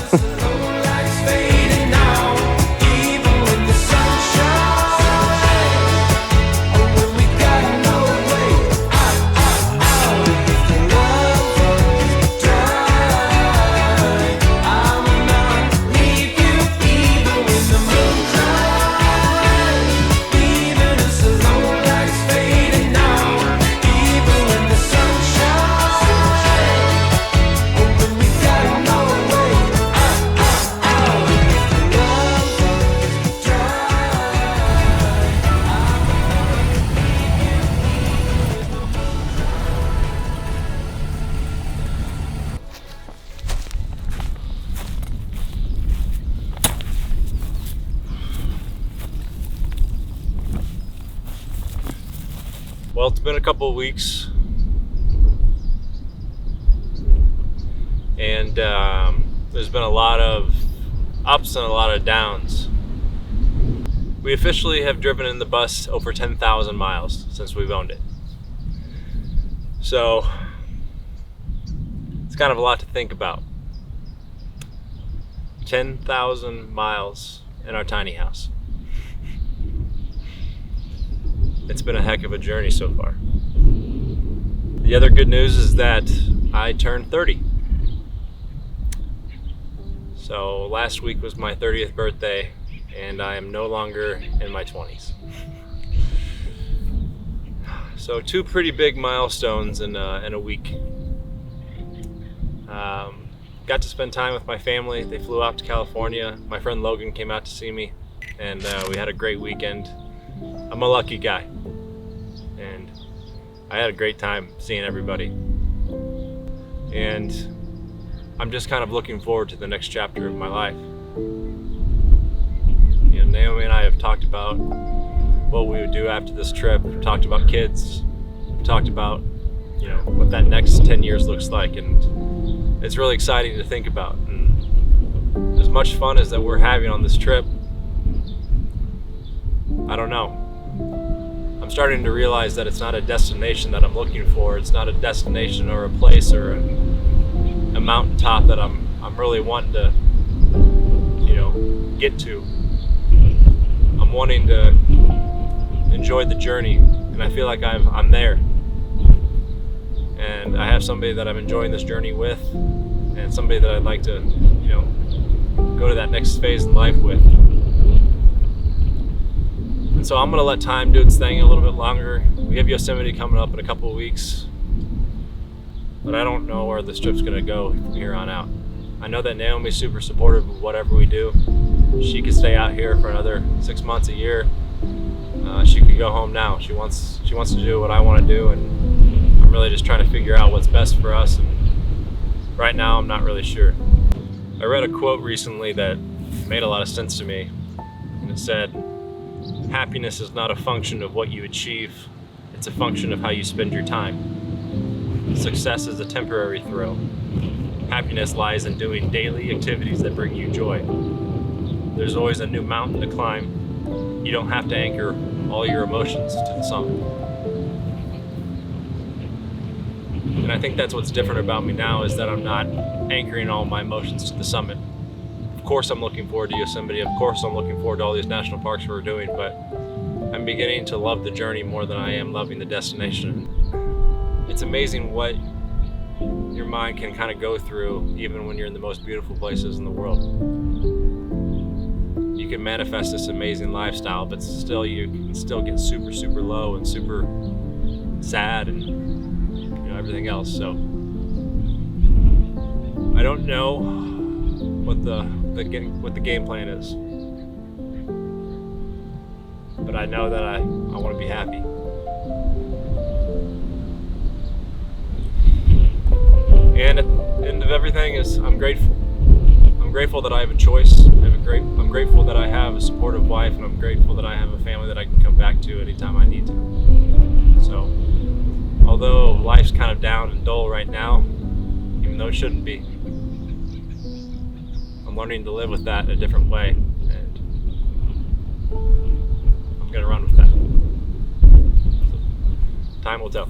Well, it's been a couple of weeks, and there's been a lot of ups and a lot of downs. We officially have driven in the bus over 10,000 miles since we've owned it. So it's kind of a lot to think about. 10,000 miles in our tiny house. It's been a heck of a journey so far. The other good news is that I turned 30. So last week was my 30th birthday, and I am no longer in my 20s. So 2 pretty big milestones in a week. Got to spend time with my family. They flew out to California. My friend Logan came out to see me, and we had a great weekend. I'm a lucky guy, and I had a great time seeing everybody. And I'm just kind of looking forward to the next chapter of my life. You know, Naomi and I have talked about what we would do after this trip. We've talked about kids. We've talked about, you know, what that next 10 years looks like, and it's really exciting to think about. And as much fun as that we're having on this trip, I don't know. I'm starting to realize that it's not a destination that I'm looking for. It's not a destination or a place or a mountaintop that I'm really wanting to, you know, get to. I'm wanting to enjoy the journey, and I feel like I'm there. And I have somebody that I'm enjoying this journey with, and somebody that I'd like to, you know, go to that next phase in life with. And so I'm gonna let time do its thing a little bit longer. We have Yosemite coming up in a couple of weeks, but I don't know where this trip's gonna go from here on out. I know that Naomi's super supportive of whatever we do. She could stay out here for another 6 months, a year. She could go home now. She wants to do what I want to do, and I'm really just trying to figure out what's best for us. And right now, I'm not really sure. I read a quote recently that made a lot of sense to me, and it said, "Happiness is not a function of what you achieve, it's a function of how you spend your time. Success is a temporary thrill. Happiness lies in doing daily activities that bring you joy. There's always a new mountain to climb. You don't have to anchor all your emotions to the summit." And I think that's what's different about me now, is that I'm not anchoring all my emotions to the summit. Of course I'm looking forward to Yosemite, of course I'm looking forward to all these national parks we're doing, but I'm beginning to love the journey more than I am loving the destination. It's amazing what your mind can kind of go through even when you're in the most beautiful places in the world. You can manifest this amazing lifestyle, but still you can still get super, super low and super sad and, you know, everything else. So I don't know what the game plan is, but I know that I want to be happy. And at the end of everything is I'm grateful. I'm grateful that I have a choice. I'm grateful that I have a supportive wife, and I'm grateful that I have a family that I can come back to anytime I need to. So, although life's kind of down and dull right now, even though it shouldn't be, I'm learning to live with that in a different way, and I'm gonna run with that. So, time will tell.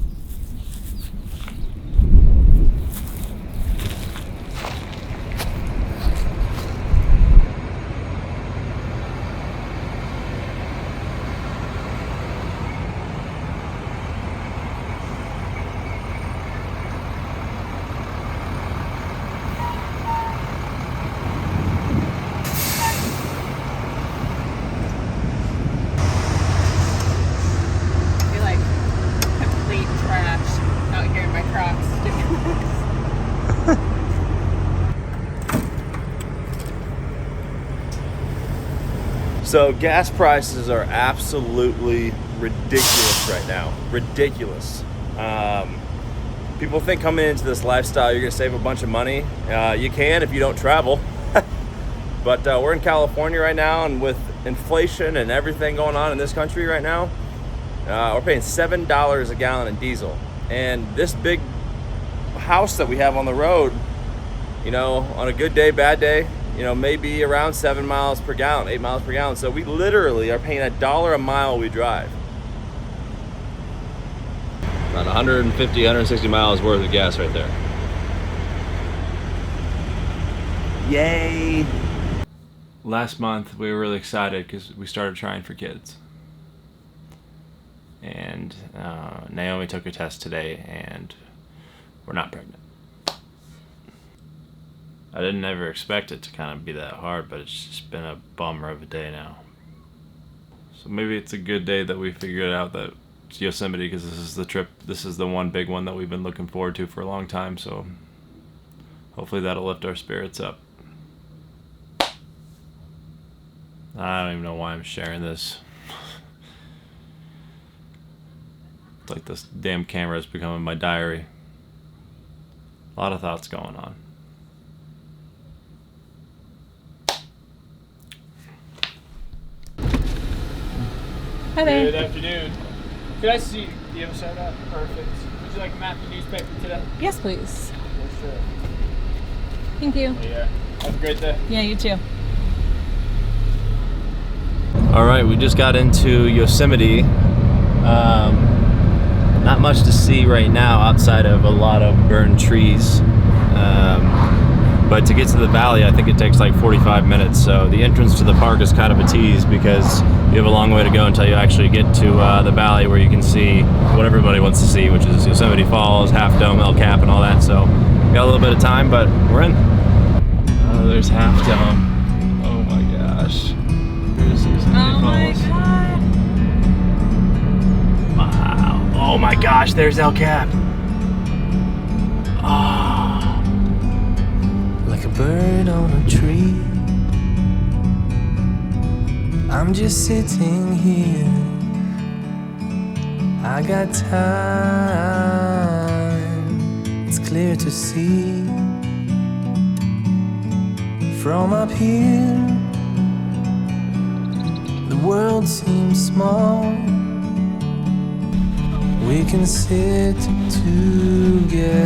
So gas prices are absolutely ridiculous right now. Ridiculous. People think coming into this lifestyle you're gonna save a bunch of money. You can if you don't travel. But we're in California right now, and with inflation and everything going on in this country right now, we're paying $7 a gallon in diesel. And this big house that we have on the road, you know, on a good day, bad day, you know, maybe around 7 miles per gallon, 8 miles per gallon. So we literally are paying $1 a mile we drive. About 150, 160 miles worth of gas right there. Yay. last month we were really excited because we started trying for kids. And Naomi took a test today and we're not pregnant. I didn't ever expect it to kind of be that hard, but it's just been a bummer of a day now. So maybe it's a good day that we figured out that it's Yosemite, because this is the trip, this is the one big one that we've been looking forward to for a long time, so hopefully that'll lift our spirits up. I don't even know why I'm sharing this. It's like this damn camera is becoming my diary. A lot of thoughts going on. Hi there. Good afternoon. Could I see the other side of that? Perfect. Would you like a map and newspaper today? Yes, please. Yes, sir. Thank you. Yeah. Have a great day. Yeah, you too. All right, we just got into Yosemite. Not much to see right now outside of a lot of burned trees. But to get to the valley, I think it takes like 45 minutes. So the entrance to the park is kind of a tease because you have a long way to go until you actually get to the valley where you can see what everybody wants to see, which is Yosemite Falls, Half Dome, El Cap, and all that. So we got a little bit of time, but we're in. Oh, there's Half Dome. Oh my gosh. There's Yosemite Falls. Wow. Oh my gosh, there's El Cap. Oh. Like a bird on a tree, I'm just sitting here. I got time, it's clear to see. From up here, the world seems small. We can sit together.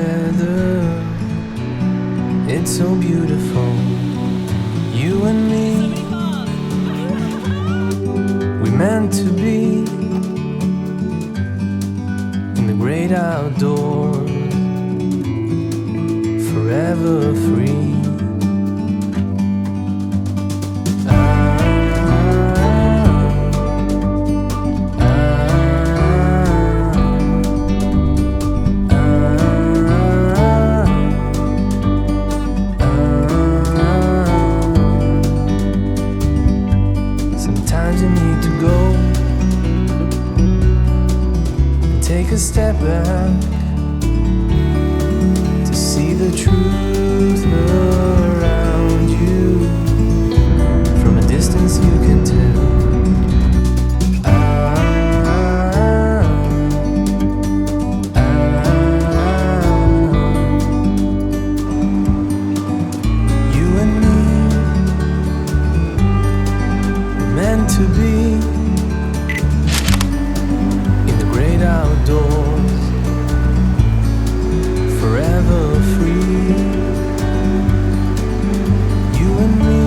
It's so beautiful, you and me. We meant to be in the great outdoors, forever free. Take a step back to see the truth around you. From a distance you can tell. You and me were meant to be outdoors, forever free. You and me,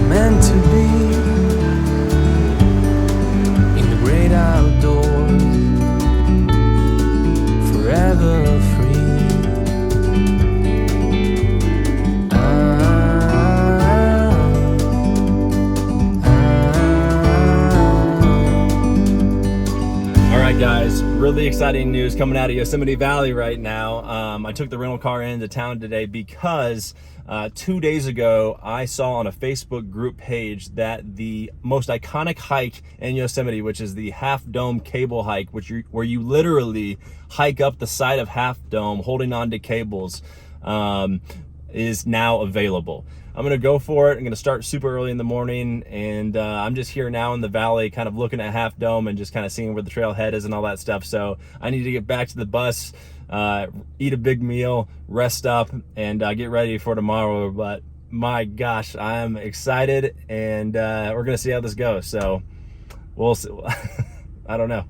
meant to be in the great outdoors, forever free. Guys, really exciting news coming out of Yosemite Valley right now. I took the rental car into town today because 2 days ago I saw on a Facebook group page that the most iconic hike in Yosemite, which is the Half Dome cable hike, where you literally hike up the side of Half Dome holding on to cables, is now available. I'm gonna go for it. I'm gonna start super early in the morning, and I'm just here now in the valley kind of looking at Half Dome and just kind of seeing where the trailhead is and all that stuff. So I need to get back to the bus, eat a big meal, rest up, and get ready for tomorrow. But my gosh, I'm excited, and we're gonna see how this goes. So we'll see. I don't know.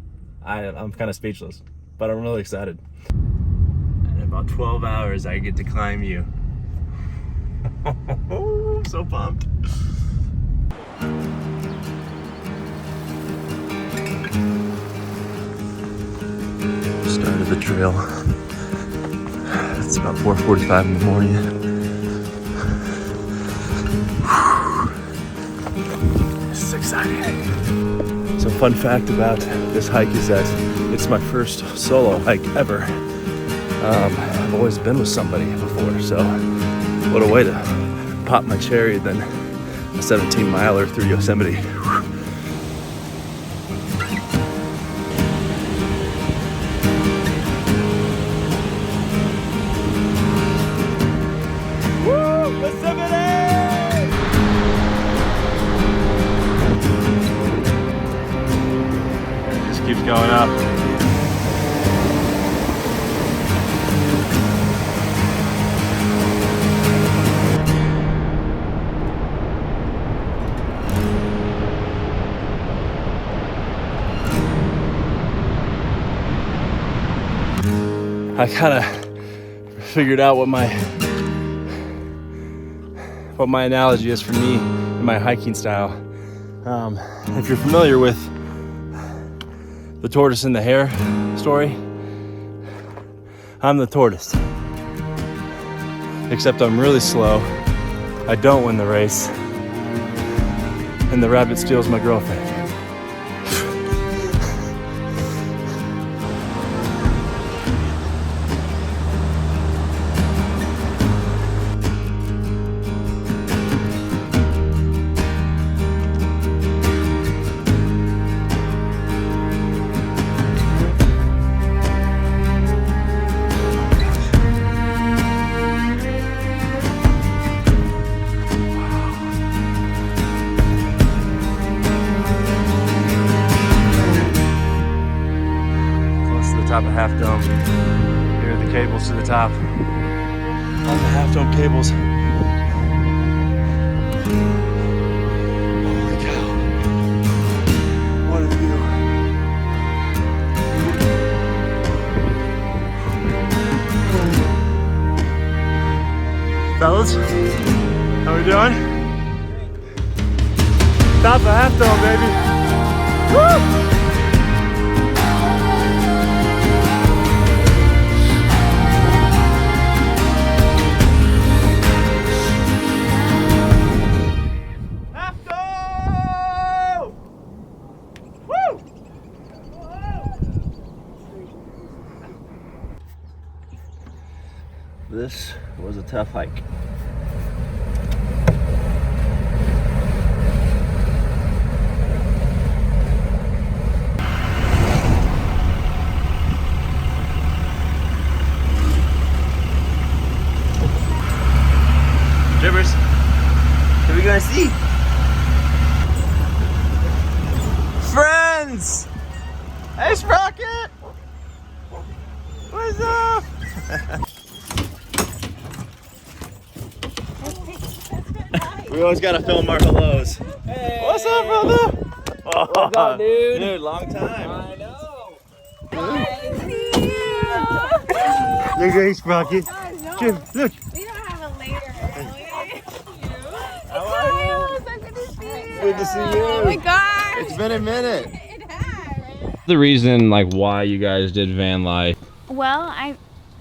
I'm kind of speechless, but I'm really excited. In about 12 hours I get to climb you. I'm so pumped. Started the trail. It's about 4:45 in the morning. Fun fact about this hike is that it's my first solo hike ever. I've always been with somebody before, so what a way to pop my cherry than a 17-miler through Yosemite. Just keeps going up. I kind of figured out what my analogy is for me in my hiking style. If you're familiar with the tortoise and the hare story, I'm the tortoise. Except I'm really slow. I don't win the race, and the rabbit steals my girlfriend. Top of Half Dome. Here are the cables to the top. On the Half Dome cables. Holy cow. What a view. Fellas, how we doing? Top of Half Dome, baby. Woo! This was a tough hike. Jibbers, what are we gonna see? Friends! Hey, Sprocket! What's up? We always gotta film our hellos. Hey. What's up, brother? What's up, dude? Dude, long time. I know. Look at Sprocket. Jim, look. We don't have a later. How are you? So good to see you. Good to see you. Oh my gosh. It's been a minute. The reason like why you guys did van life. Well, I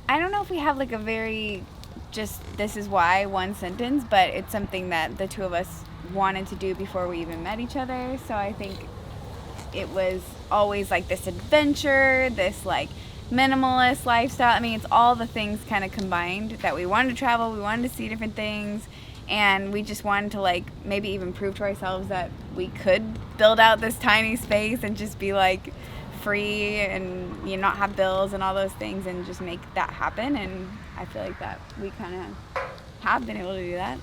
don't know if we have like a very just this is why one sentence, but it's something that the two of us wanted to do before we even met each other. So I think it was always like this adventure, this like minimalist lifestyle. I mean, it's all the things kind of combined that we wanted to travel, we wanted to see different things, and we just wanted to like maybe even prove to ourselves that we could build out this tiny space and just be like free and not have bills and all those things and just make that happen. And I feel like that we kind of have been able to do that.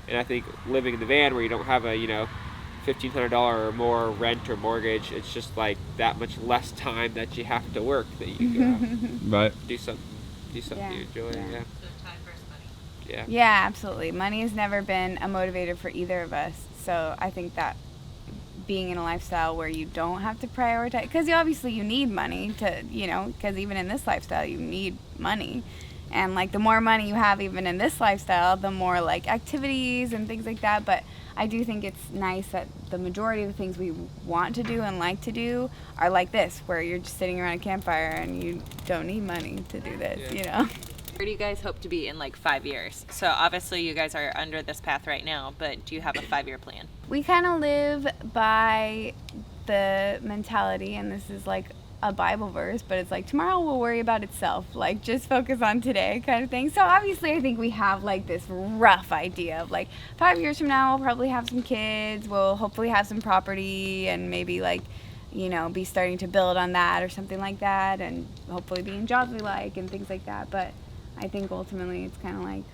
And I think living in the van where you don't have a $1,500 or more rent or mortgage, it's just like that much less time that you have to work that you can Right. do something you enjoy. Yeah, absolutely. Money has never been a motivator for either of us. So I think that being in a lifestyle where you don't have to prioritize, because obviously you need money to, because even in this lifestyle you need money. And like the more money you have even in this lifestyle, the more like activities and things like that. But I do think it's nice that the majority of the things we want to do and like to do are like this, where you're just sitting around a campfire and you don't need money to do this, Where do you guys hope to be in like 5 years? So obviously you guys are under this path right now, but do you have a 5-year plan? We kind of live by the mentality, and this is like a Bible verse, but it's like tomorrow will worry about itself, like just focus on today kind of thing. So obviously I think we have like this rough idea of like 5 years from now we'll probably have some kids, we'll hopefully have some property, and maybe like, you know, be starting to build on that or something like that, and hopefully be in jobs we like and things like that. But I think ultimately it's kind of like,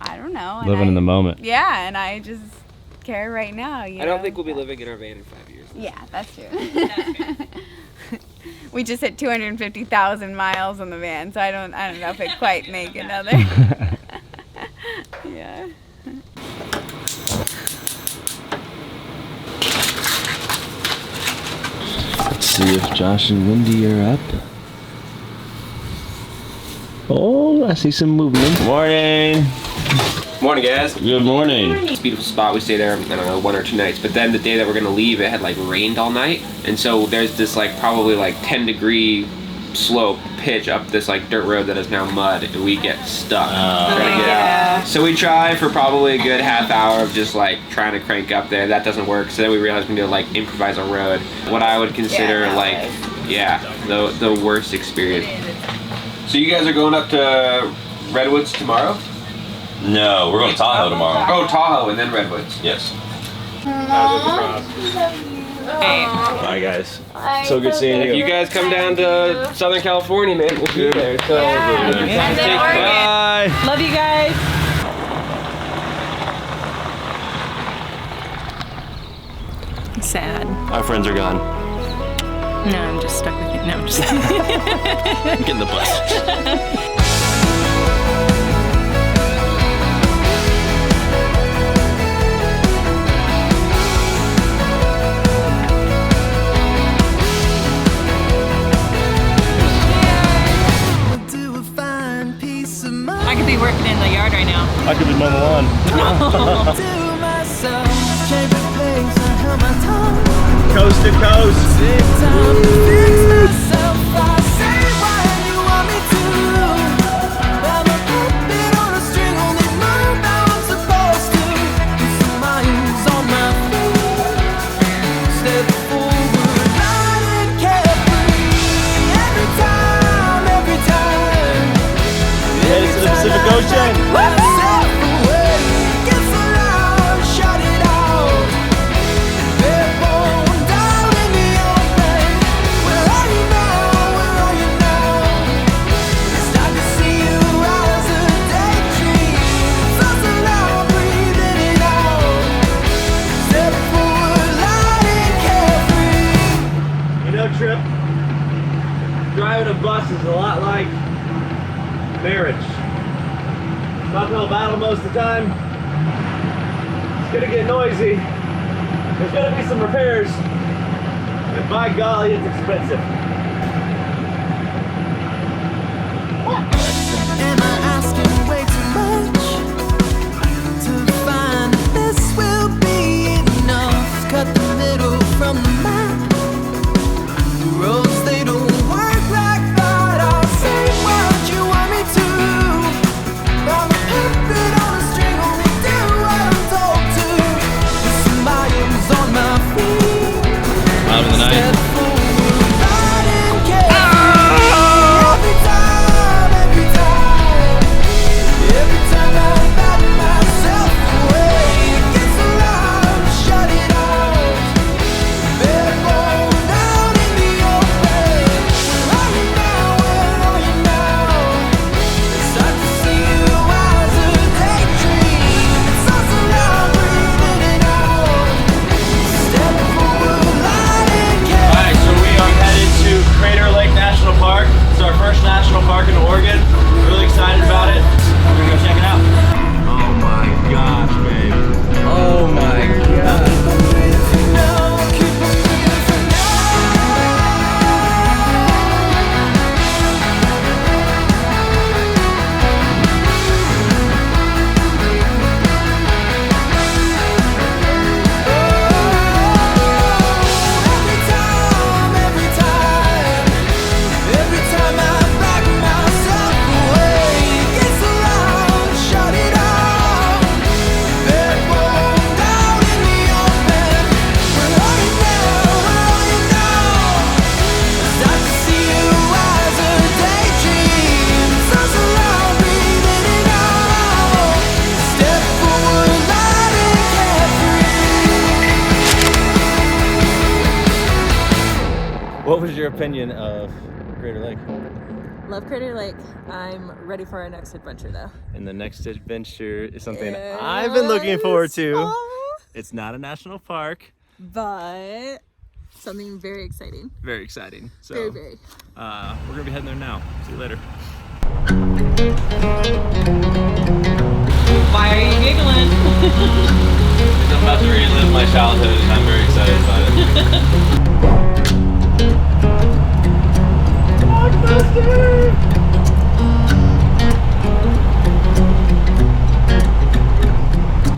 I don't know. Living in the moment. Yeah, and I just care right now. I don't think we'll be living in our van in 5 years. Yeah, that's true. We just hit 250,000 miles on the van, so I don't know if it quite make another. Yeah. Let's see if Josh and Wendy are up. Oh, I see some movement. Morning. Morning, guys. Good morning. It's a beautiful spot. We stayed there, I don't know, 1 or 2 nights. But then the day that we're gonna leave, it had like rained all night, and so there's this like probably like 10-degree slope pitch up this like dirt road that is now mud, and we get stuck trying to get out. So we try for probably a good half hour of just like trying to crank up there. That doesn't work. So then we realized we need to like improvise a road. What I would consider the worst experience. So you guys are going up to Redwoods tomorrow? No, we're going to Tahoe tomorrow. Oh, Tahoe and then Redwoods. Yes. Hey. Hi guys. So good seeing you. If you guys come down to Southern California, man, we'll be there. So Bye. Love you guys. Sad. Our friends are gone. No, I'm just stuck with it. No, I'm just I'm getting the bus. I could be working in the yard right now. I could be mowing the lawn. Coast to coast. Headed to the Pacific Ocean. You know, Trip, driving a bus is a lot like marriage. It's not uphill battle most of the time. It's gonna get noisy. There's gonna be some repairs. And by golly, it's expensive. Am I asking way too much to find this will be enough? Cut the middle from the map. The roads, they don't work like that. I'll say what you want me to. I'm a puppet on a string, only do what I'm told to. With some miles on my feet. Out of the night. What was your opinion of Crater Lake? Love Crater Lake. I'm ready for our next adventure though. And the next adventure is something I've been looking forward to. It's not a national park, but something very exciting. Very exciting. So, Very. we're gonna be heading there now. See you later. Why are you giggling? I'm about to relive my childhood and I'm very excited about it.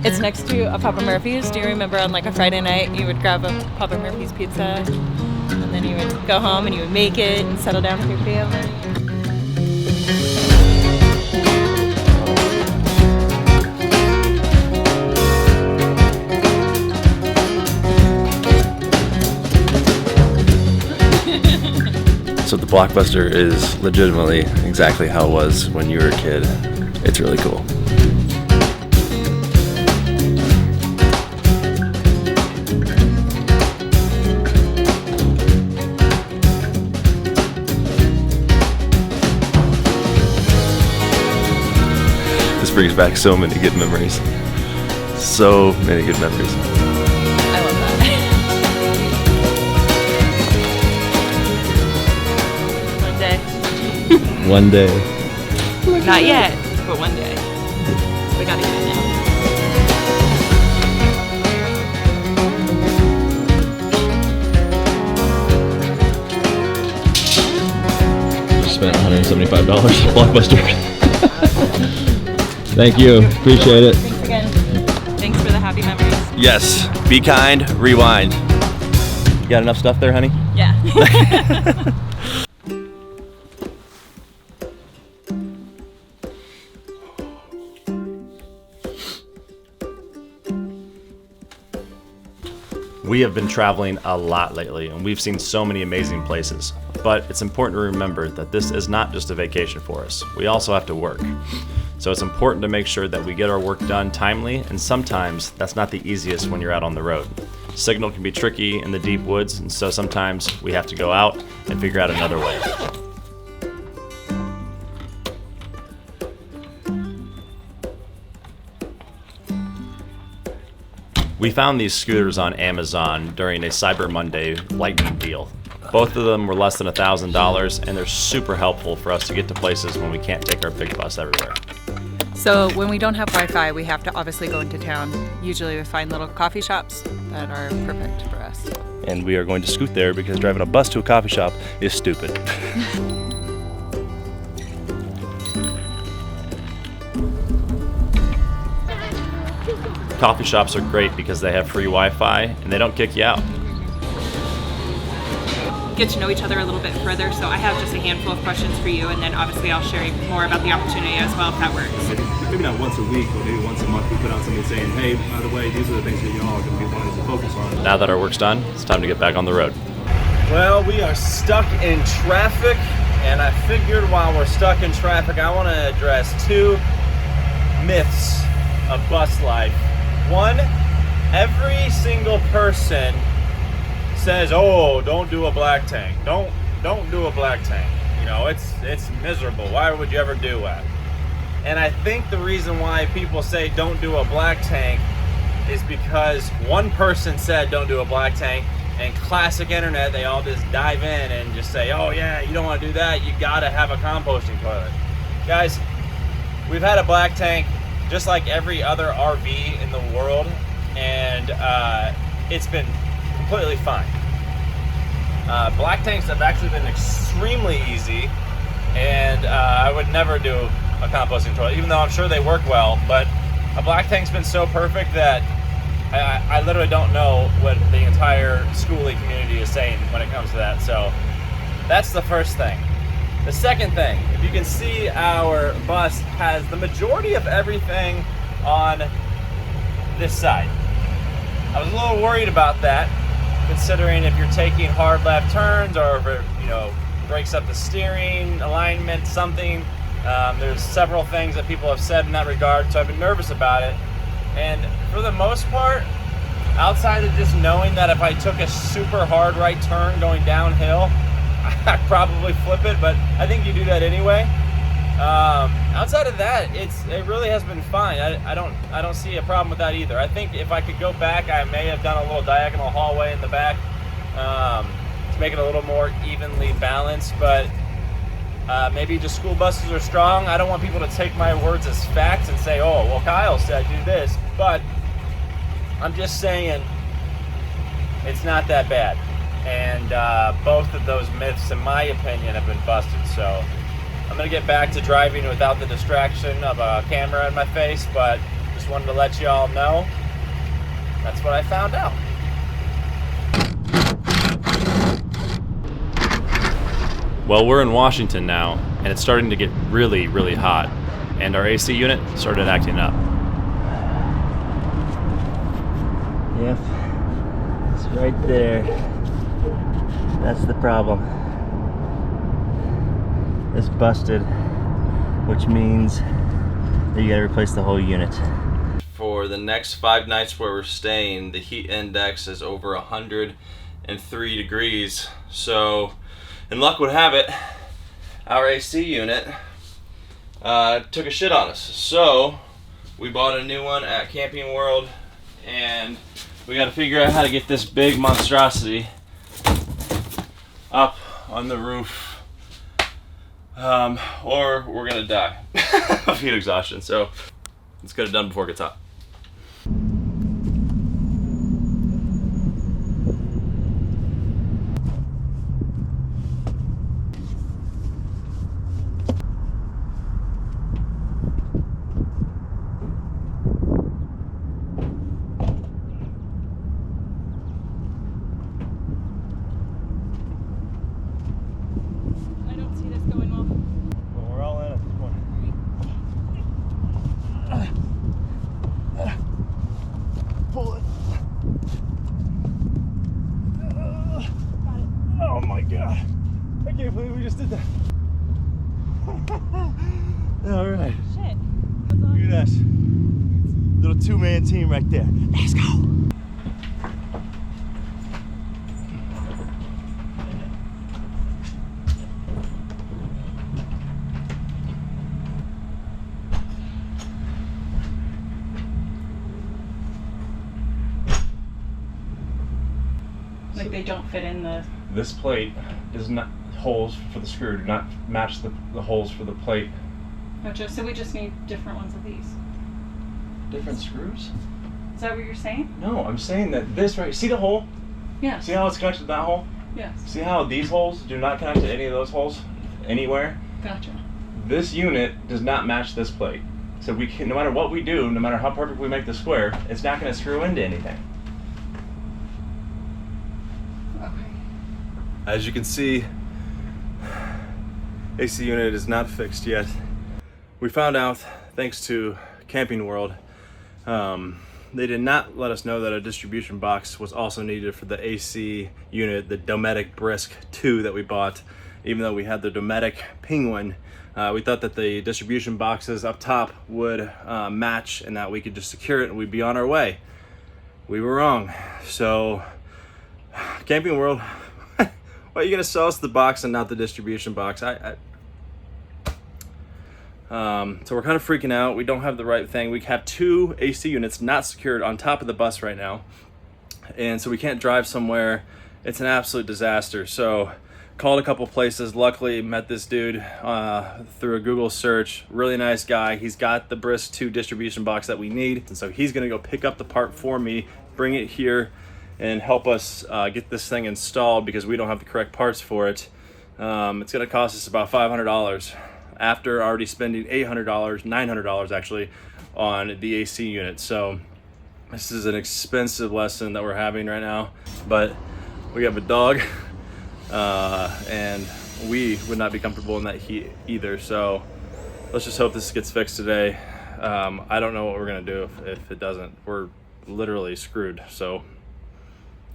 It's next to a Papa Murphy's. Do you remember on like a Friday night you would grab a Papa Murphy's pizza and then you would go home and you would make it and settle down with your family? So the Blockbuster is legitimately exactly how it was when you were a kid. It's really cool. This brings back so many good memories. So many good memories. I love that. One day. Not yet, but one day. We gotta get it now. Just spent $175 at Blockbuster. Thank you. Appreciate it. Thanks again. Thanks for the happy memories. Yes. Be kind. Rewind. You got enough stuff there, honey? Yeah. We have been traveling a lot lately, and we've seen so many amazing places. But it's important to remember that this is not just a vacation for us. We also have to work. So it's important to make sure that we get our work done timely, and sometimes that's not the easiest when you're out on the road. Signal can be tricky in the deep woods, and so sometimes we have to go out and figure out another way. We found these scooters on Amazon during a Cyber Monday lightning deal. Both of them were less than $1,000, and they're super helpful for us to get to places when we can't take our big bus everywhere. So when we don't have Wi-Fi, we have to obviously go into town. Usually we find little coffee shops that are perfect for us. And we are going to scoot there because driving a bus to a coffee shop is stupid. Coffee shops are great because they have free Wi-Fi and they don't kick you out. Get to know each other a little bit further, so I have just a handful of questions for you, and then obviously I'll share more about the opportunity as well if that works. Maybe not once a week, but maybe once a month we put out something saying, hey, by the way, these are the things that y'all are going to be wanting to focus on. Now that our work's done, it's time to get back on the road. Well, we are stuck in traffic, and I figured while we're stuck in traffic, I want to address two myths of bus life. One, every single person says, oh, don't do a black tank. Don't do a black tank. You know, it's miserable. Why would you ever do that? And I think the reason why people say don't do a black tank is because one person said don't do a black tank, and classic internet, they all just dive in and just say, oh yeah, you don't want to do that, you gotta have a composting toilet. Guys, we've had a black tank just like every other RV in the world, and it's been completely fine. Black tanks have actually been extremely easy, and I would never do a composting toilet, even though I'm sure they work well, but a black tank's been so perfect that I literally don't know what the entire Skoolie community is saying when it comes to that. So that's the first thing. The second thing, if you can see, our bus has the majority of everything on this side. I was a little worried about that, considering if you're taking hard left turns or if it, breaks up the steering, alignment, something. There's several things that people have said in that regard, so I've been nervous about it. And for the most part, outside of just knowing that if I took a super hard right turn going downhill, I'd probably flip it, but I think you do that anyway. Outside of that, it really has been fine. I don't see a problem with that either. I think if I could go back, I may have done a little diagonal hallway in the back to make it a little more evenly balanced, but maybe just school buses are strong. I don't want people to take my words as facts and say, oh, well, Kyle said do this, but I'm just saying it's not that bad. And both of those myths, in my opinion, have been busted. So I'm gonna get back to driving without the distraction of a camera in my face, but just wanted to let you all know that's what I found out. Well, we're in Washington now, and it's starting to get really, really hot, and our AC unit started acting up. Yep, it's right there. That's the problem. It's busted, which means that you gotta replace the whole unit. For the next 5 nights where we're staying, the heat index is over 103 degrees. So, and luck would have it, our AC unit took a shit on us. So, we bought a new one at Camping World, and we gotta figure out how to get this big monstrosity up on the roof. Or we're gonna die of heat exhaustion. So let's get it done before it gets hot. Oh my god. I can't believe we just did that. Alright. Shit. Look at us. Little 2-man team right there. Let's go. Like they don't fit in the... This plate is not, holes for the screw do not match the holes for the plate. Gotcha. So we just need different ones of these. Different screws? Is that what you're saying? No, I'm saying that this right, see the hole? Yeah. See how it's connected to that hole? Yes. See how these holes do not connect to any of those holes anywhere? Gotcha. This unit does not match this plate. So we can, no matter what we do, no matter how perfect we make the square, it's not going to screw into anything. As you can see, AC unit is not fixed yet. We found out, thanks to Camping World, they did not let us know that a distribution box was also needed for the AC unit, the Dometic Brisk 2 that we bought. Even though we had the Dometic Penguin, we thought that the distribution boxes up top would match and that we could just secure it and we'd be on our way. We were wrong. So, Camping World, why are you gonna sell us the box and not the distribution box? So we're kind of freaking out. We don't have the right thing. We have 2 AC units not secured on top of the bus right now. And so we can't drive somewhere. It's an absolute disaster. So called a couple places. Luckily met this dude through a Google search. Really nice guy. He's got the Brisk 2 distribution box that we need. And so he's gonna go pick up the part for me, bring it here, and help us get this thing installed because we don't have the correct parts for it. It's gonna cost us about $500 after already spending $800, $900 actually, on the AC unit. So this is an expensive lesson that we're having right now, but we have a dog and we would not be comfortable in that heat either. So let's just hope this gets fixed today. I don't know what we're gonna do if it doesn't. We're literally screwed, so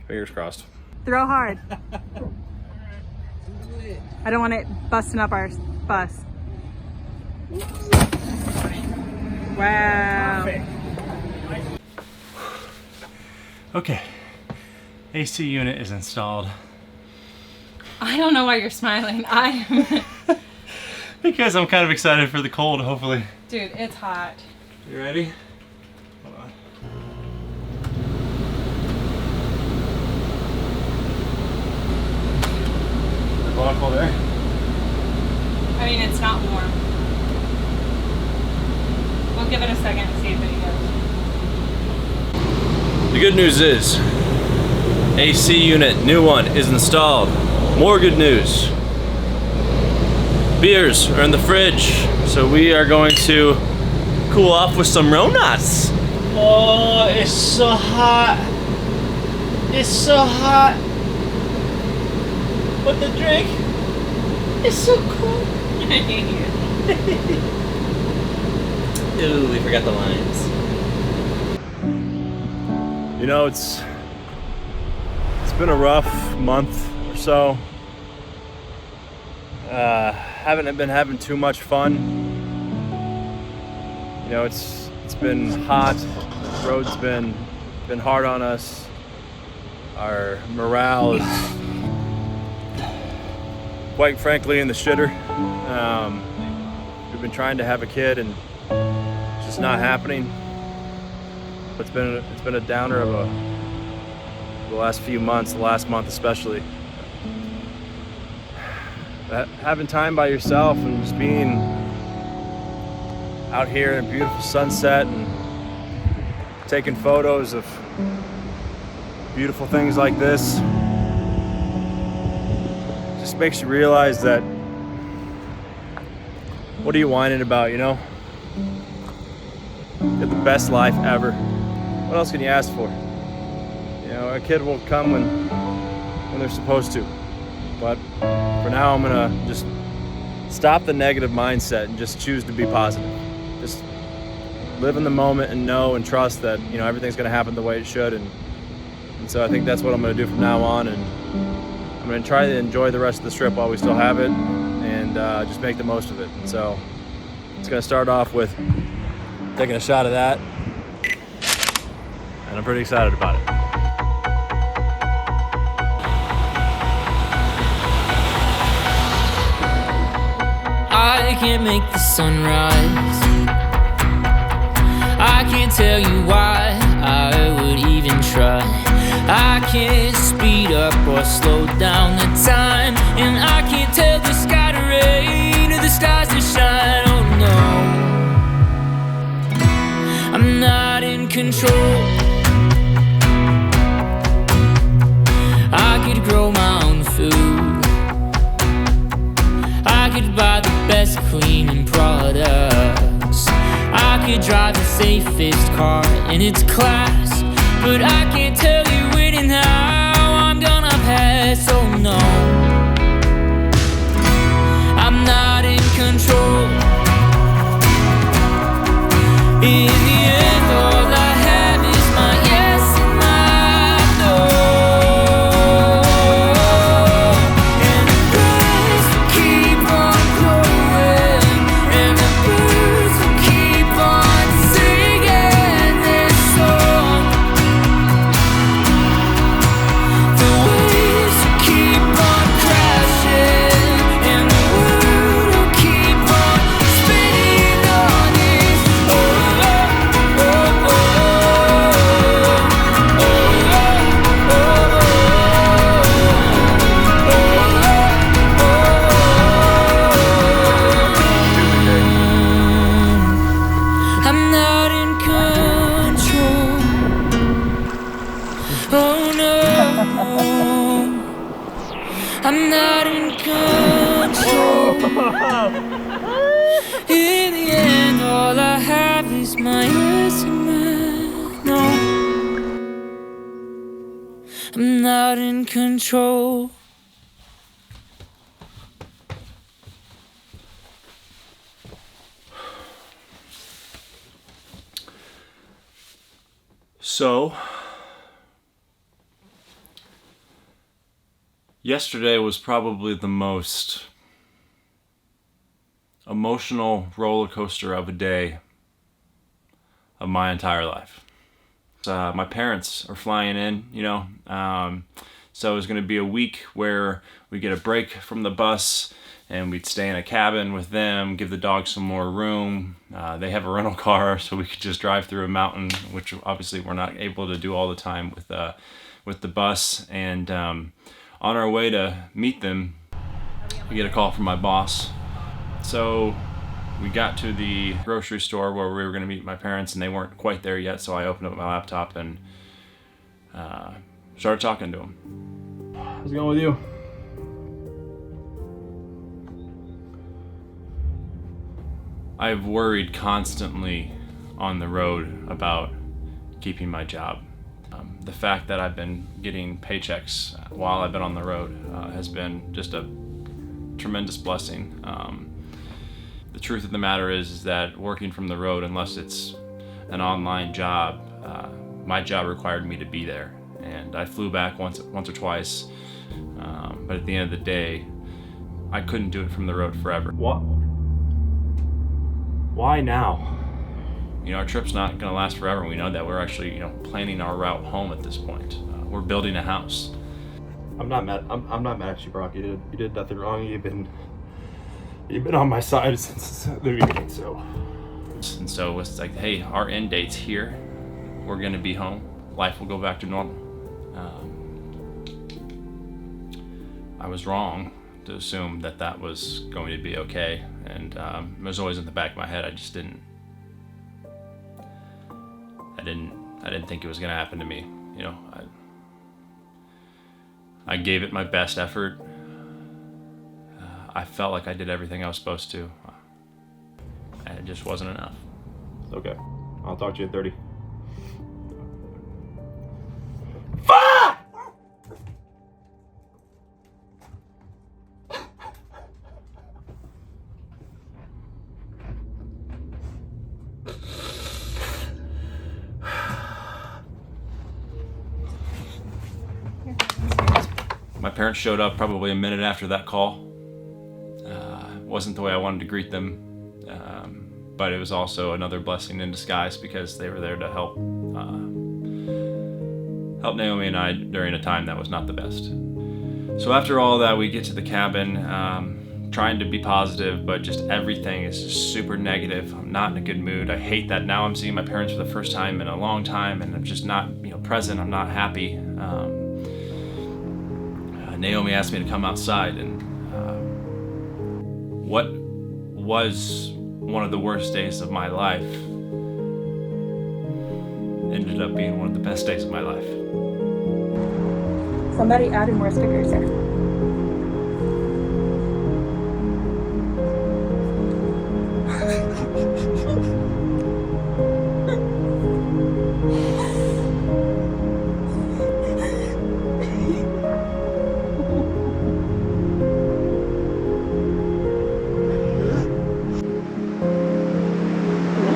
fingers crossed. Throw hard. I don't want it busting up our bus. Wow. Okay, AC unit is installed. I don't know why you're smiling. Because I'm kind of excited for the cold, hopefully. Dude, it's hot. You ready? Hold on. The water cold there? I mean, it's not warm. We'll give it a second to see if it goes. The good news is, AC unit, new one, is installed. More good news. Beers are in the fridge, so we are going to cool off with some Ronas. Oh, it's so hot. It's so hot. But the drink is so cool. Ooh, we forgot the lines. You know, it's been a rough month or so. Haven't been having too much fun. You know, it's been hot. The road's been hard on us. Our morale is, quite frankly, in the shitter. We've been trying to have a kid and it's just not happening. It's been a downer of the last few months, the last month especially. Having time by yourself and just being out here in a beautiful sunset and taking photos of beautiful things like this just makes you realize that, what are you whining about, you know? You have the best life ever. What else can you ask for? You know, a kid will come when they're supposed to. But for now, I'm gonna just stop the negative mindset and just choose to be positive. Just live in the moment and know and trust that, you know, everything's gonna happen the way it should. And so I think that's what I'm gonna do from now on. And I'm gonna try to enjoy the rest of the trip while we still have it, and just make the most of it. And so it's gonna start off with taking a shot of that, and I'm pretty excited about it. I can't make the sunrise. I can't tell you why I would even try. I can't speed up or slow down the time, and I can't tell the sky to rain or the stars to shine. Oh no, I'm not in control. I could grow my own food. I could buy the best cleaning products. I could drive the safest car in its class. But I can't tell you when and how I'm gonna pass. Oh no, I'm not in control. In the end, all I have is my yes and my no. And the grass will keep on growing, and the birds will keep on singing this song. The waves will keep on crashing, and the world will keep on spinning on its own. I'm not in control. Oh no, I'm not in control. In the end, all I have is my yes and my no. I'm not in control. So, yesterday was probably the most emotional roller coaster of a day of my entire life. My parents are flying in, you know, so it was going to be a week where we get a break from the bus and we'd stay in a cabin with them, give the dogs some more room. They have a rental car, so we could just drive through a mountain, which obviously we're not able to do all the time with the bus. And on our way to meet them, we get a call from my boss. So we got to the grocery store where we were going to meet my parents, and they weren't quite there yet, so I opened up my laptop and started talking to them. How's it going with you? I've worried constantly on the road about keeping my job. The fact that I've been getting paychecks while I've been on the road has been just a tremendous blessing. The truth of the matter is that working from the road, unless it's an online job, my job required me to be there. And I flew back once or twice, but at the end of the day, I couldn't do it from the road forever. What? Why now? You know, our trip's not gonna last forever. We know that. We're actually, you know, planning our route home at this point. We're building a house. I'm not mad. I'm not mad at you, Brock. You did nothing wrong. You've been on my side since the beginning. And so it's like, hey, our end date's here. We're gonna be home. Life will go back to normal. I was wrong to assume that that was going to be okay, and it was always in the back of my head. I just didn't think it was gonna happen to me. You know, I gave it my best effort. I felt like I did everything I was supposed to, and it just wasn't enough. It's okay. I'll talk to you at 30. My parents showed up probably a minute after that call. Wasn't the way I wanted to greet them, but it was also another blessing in disguise because they were there to help Naomi and I during a time that was not the best. So after all that, we get to the cabin, trying to be positive, but just everything is just super negative. I'm not in a good mood. I hate that now I'm seeing my parents for the first time in a long time, and I'm just not, you know, present. I'm not happy. Naomi asked me to come outside, and what was one of the worst days of my life ended up being one of the best days of my life. Somebody added more stickers there.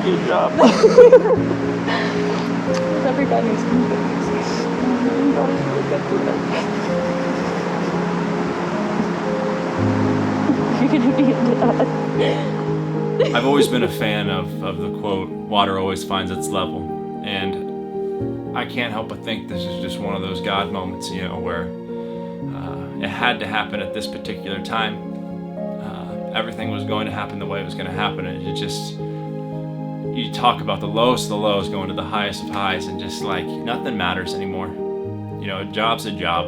Good job. Everybody's You're gonna be into that. I've always been a fan of the quote, "Water always finds its level," and I can't help but think this is just one of those God moments, you know, where it had to happen at this particular time. Everything was going to happen the way it was going to happen, and it just, you talk about the lowest of the lows going to the highest of highs, and just like nothing matters anymore. You know, a job's a job.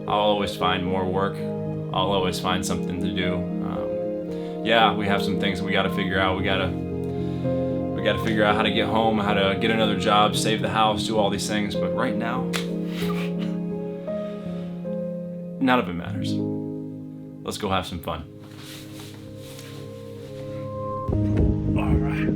I'll always find more work. I'll always find something to do. Yeah, we have some things we got to figure out. We got to figure out how to get home, how to get another job, save the house, do all these things. But right now, none of it matters. Let's go have some fun. All right.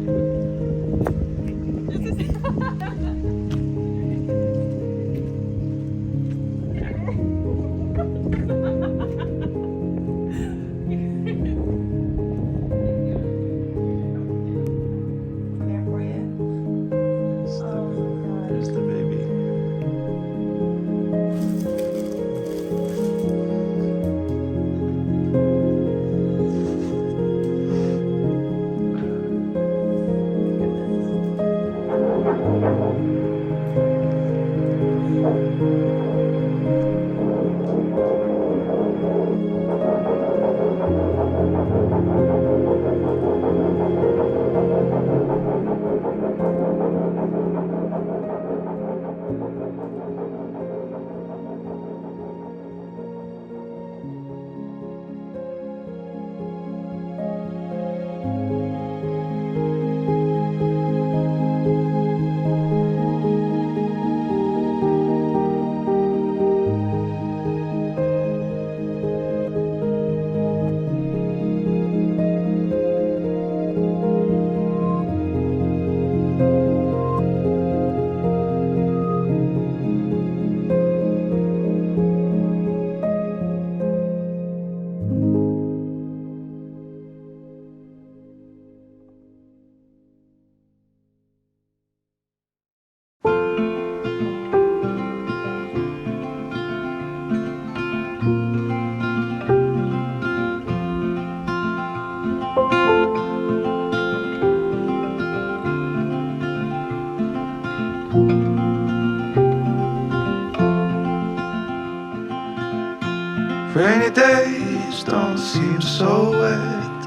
Sunny days don't seem so wet.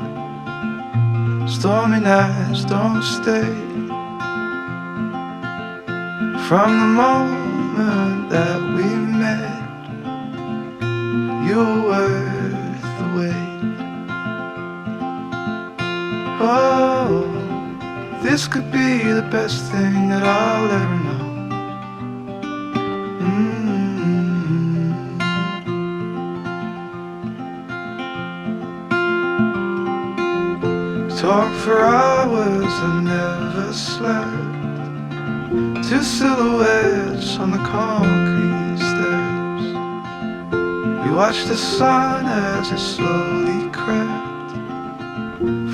Stormy nights don't stay. From the moment that we met, you were worth the wait. Oh, this could be the best thing that I'll ever know. Talk for hours, I never slept. Two silhouettes on the concrete steps. We watched the sun as it slowly crept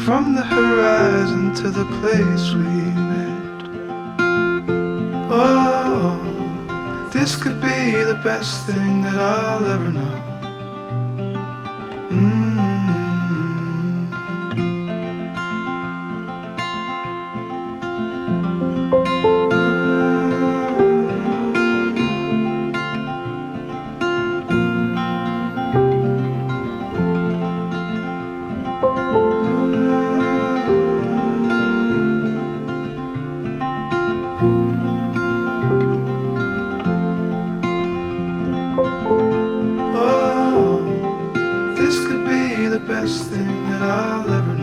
from the horizon to the place we met. Oh, this could be the best thing that I'll ever know. This could be the best thing that I'll ever know.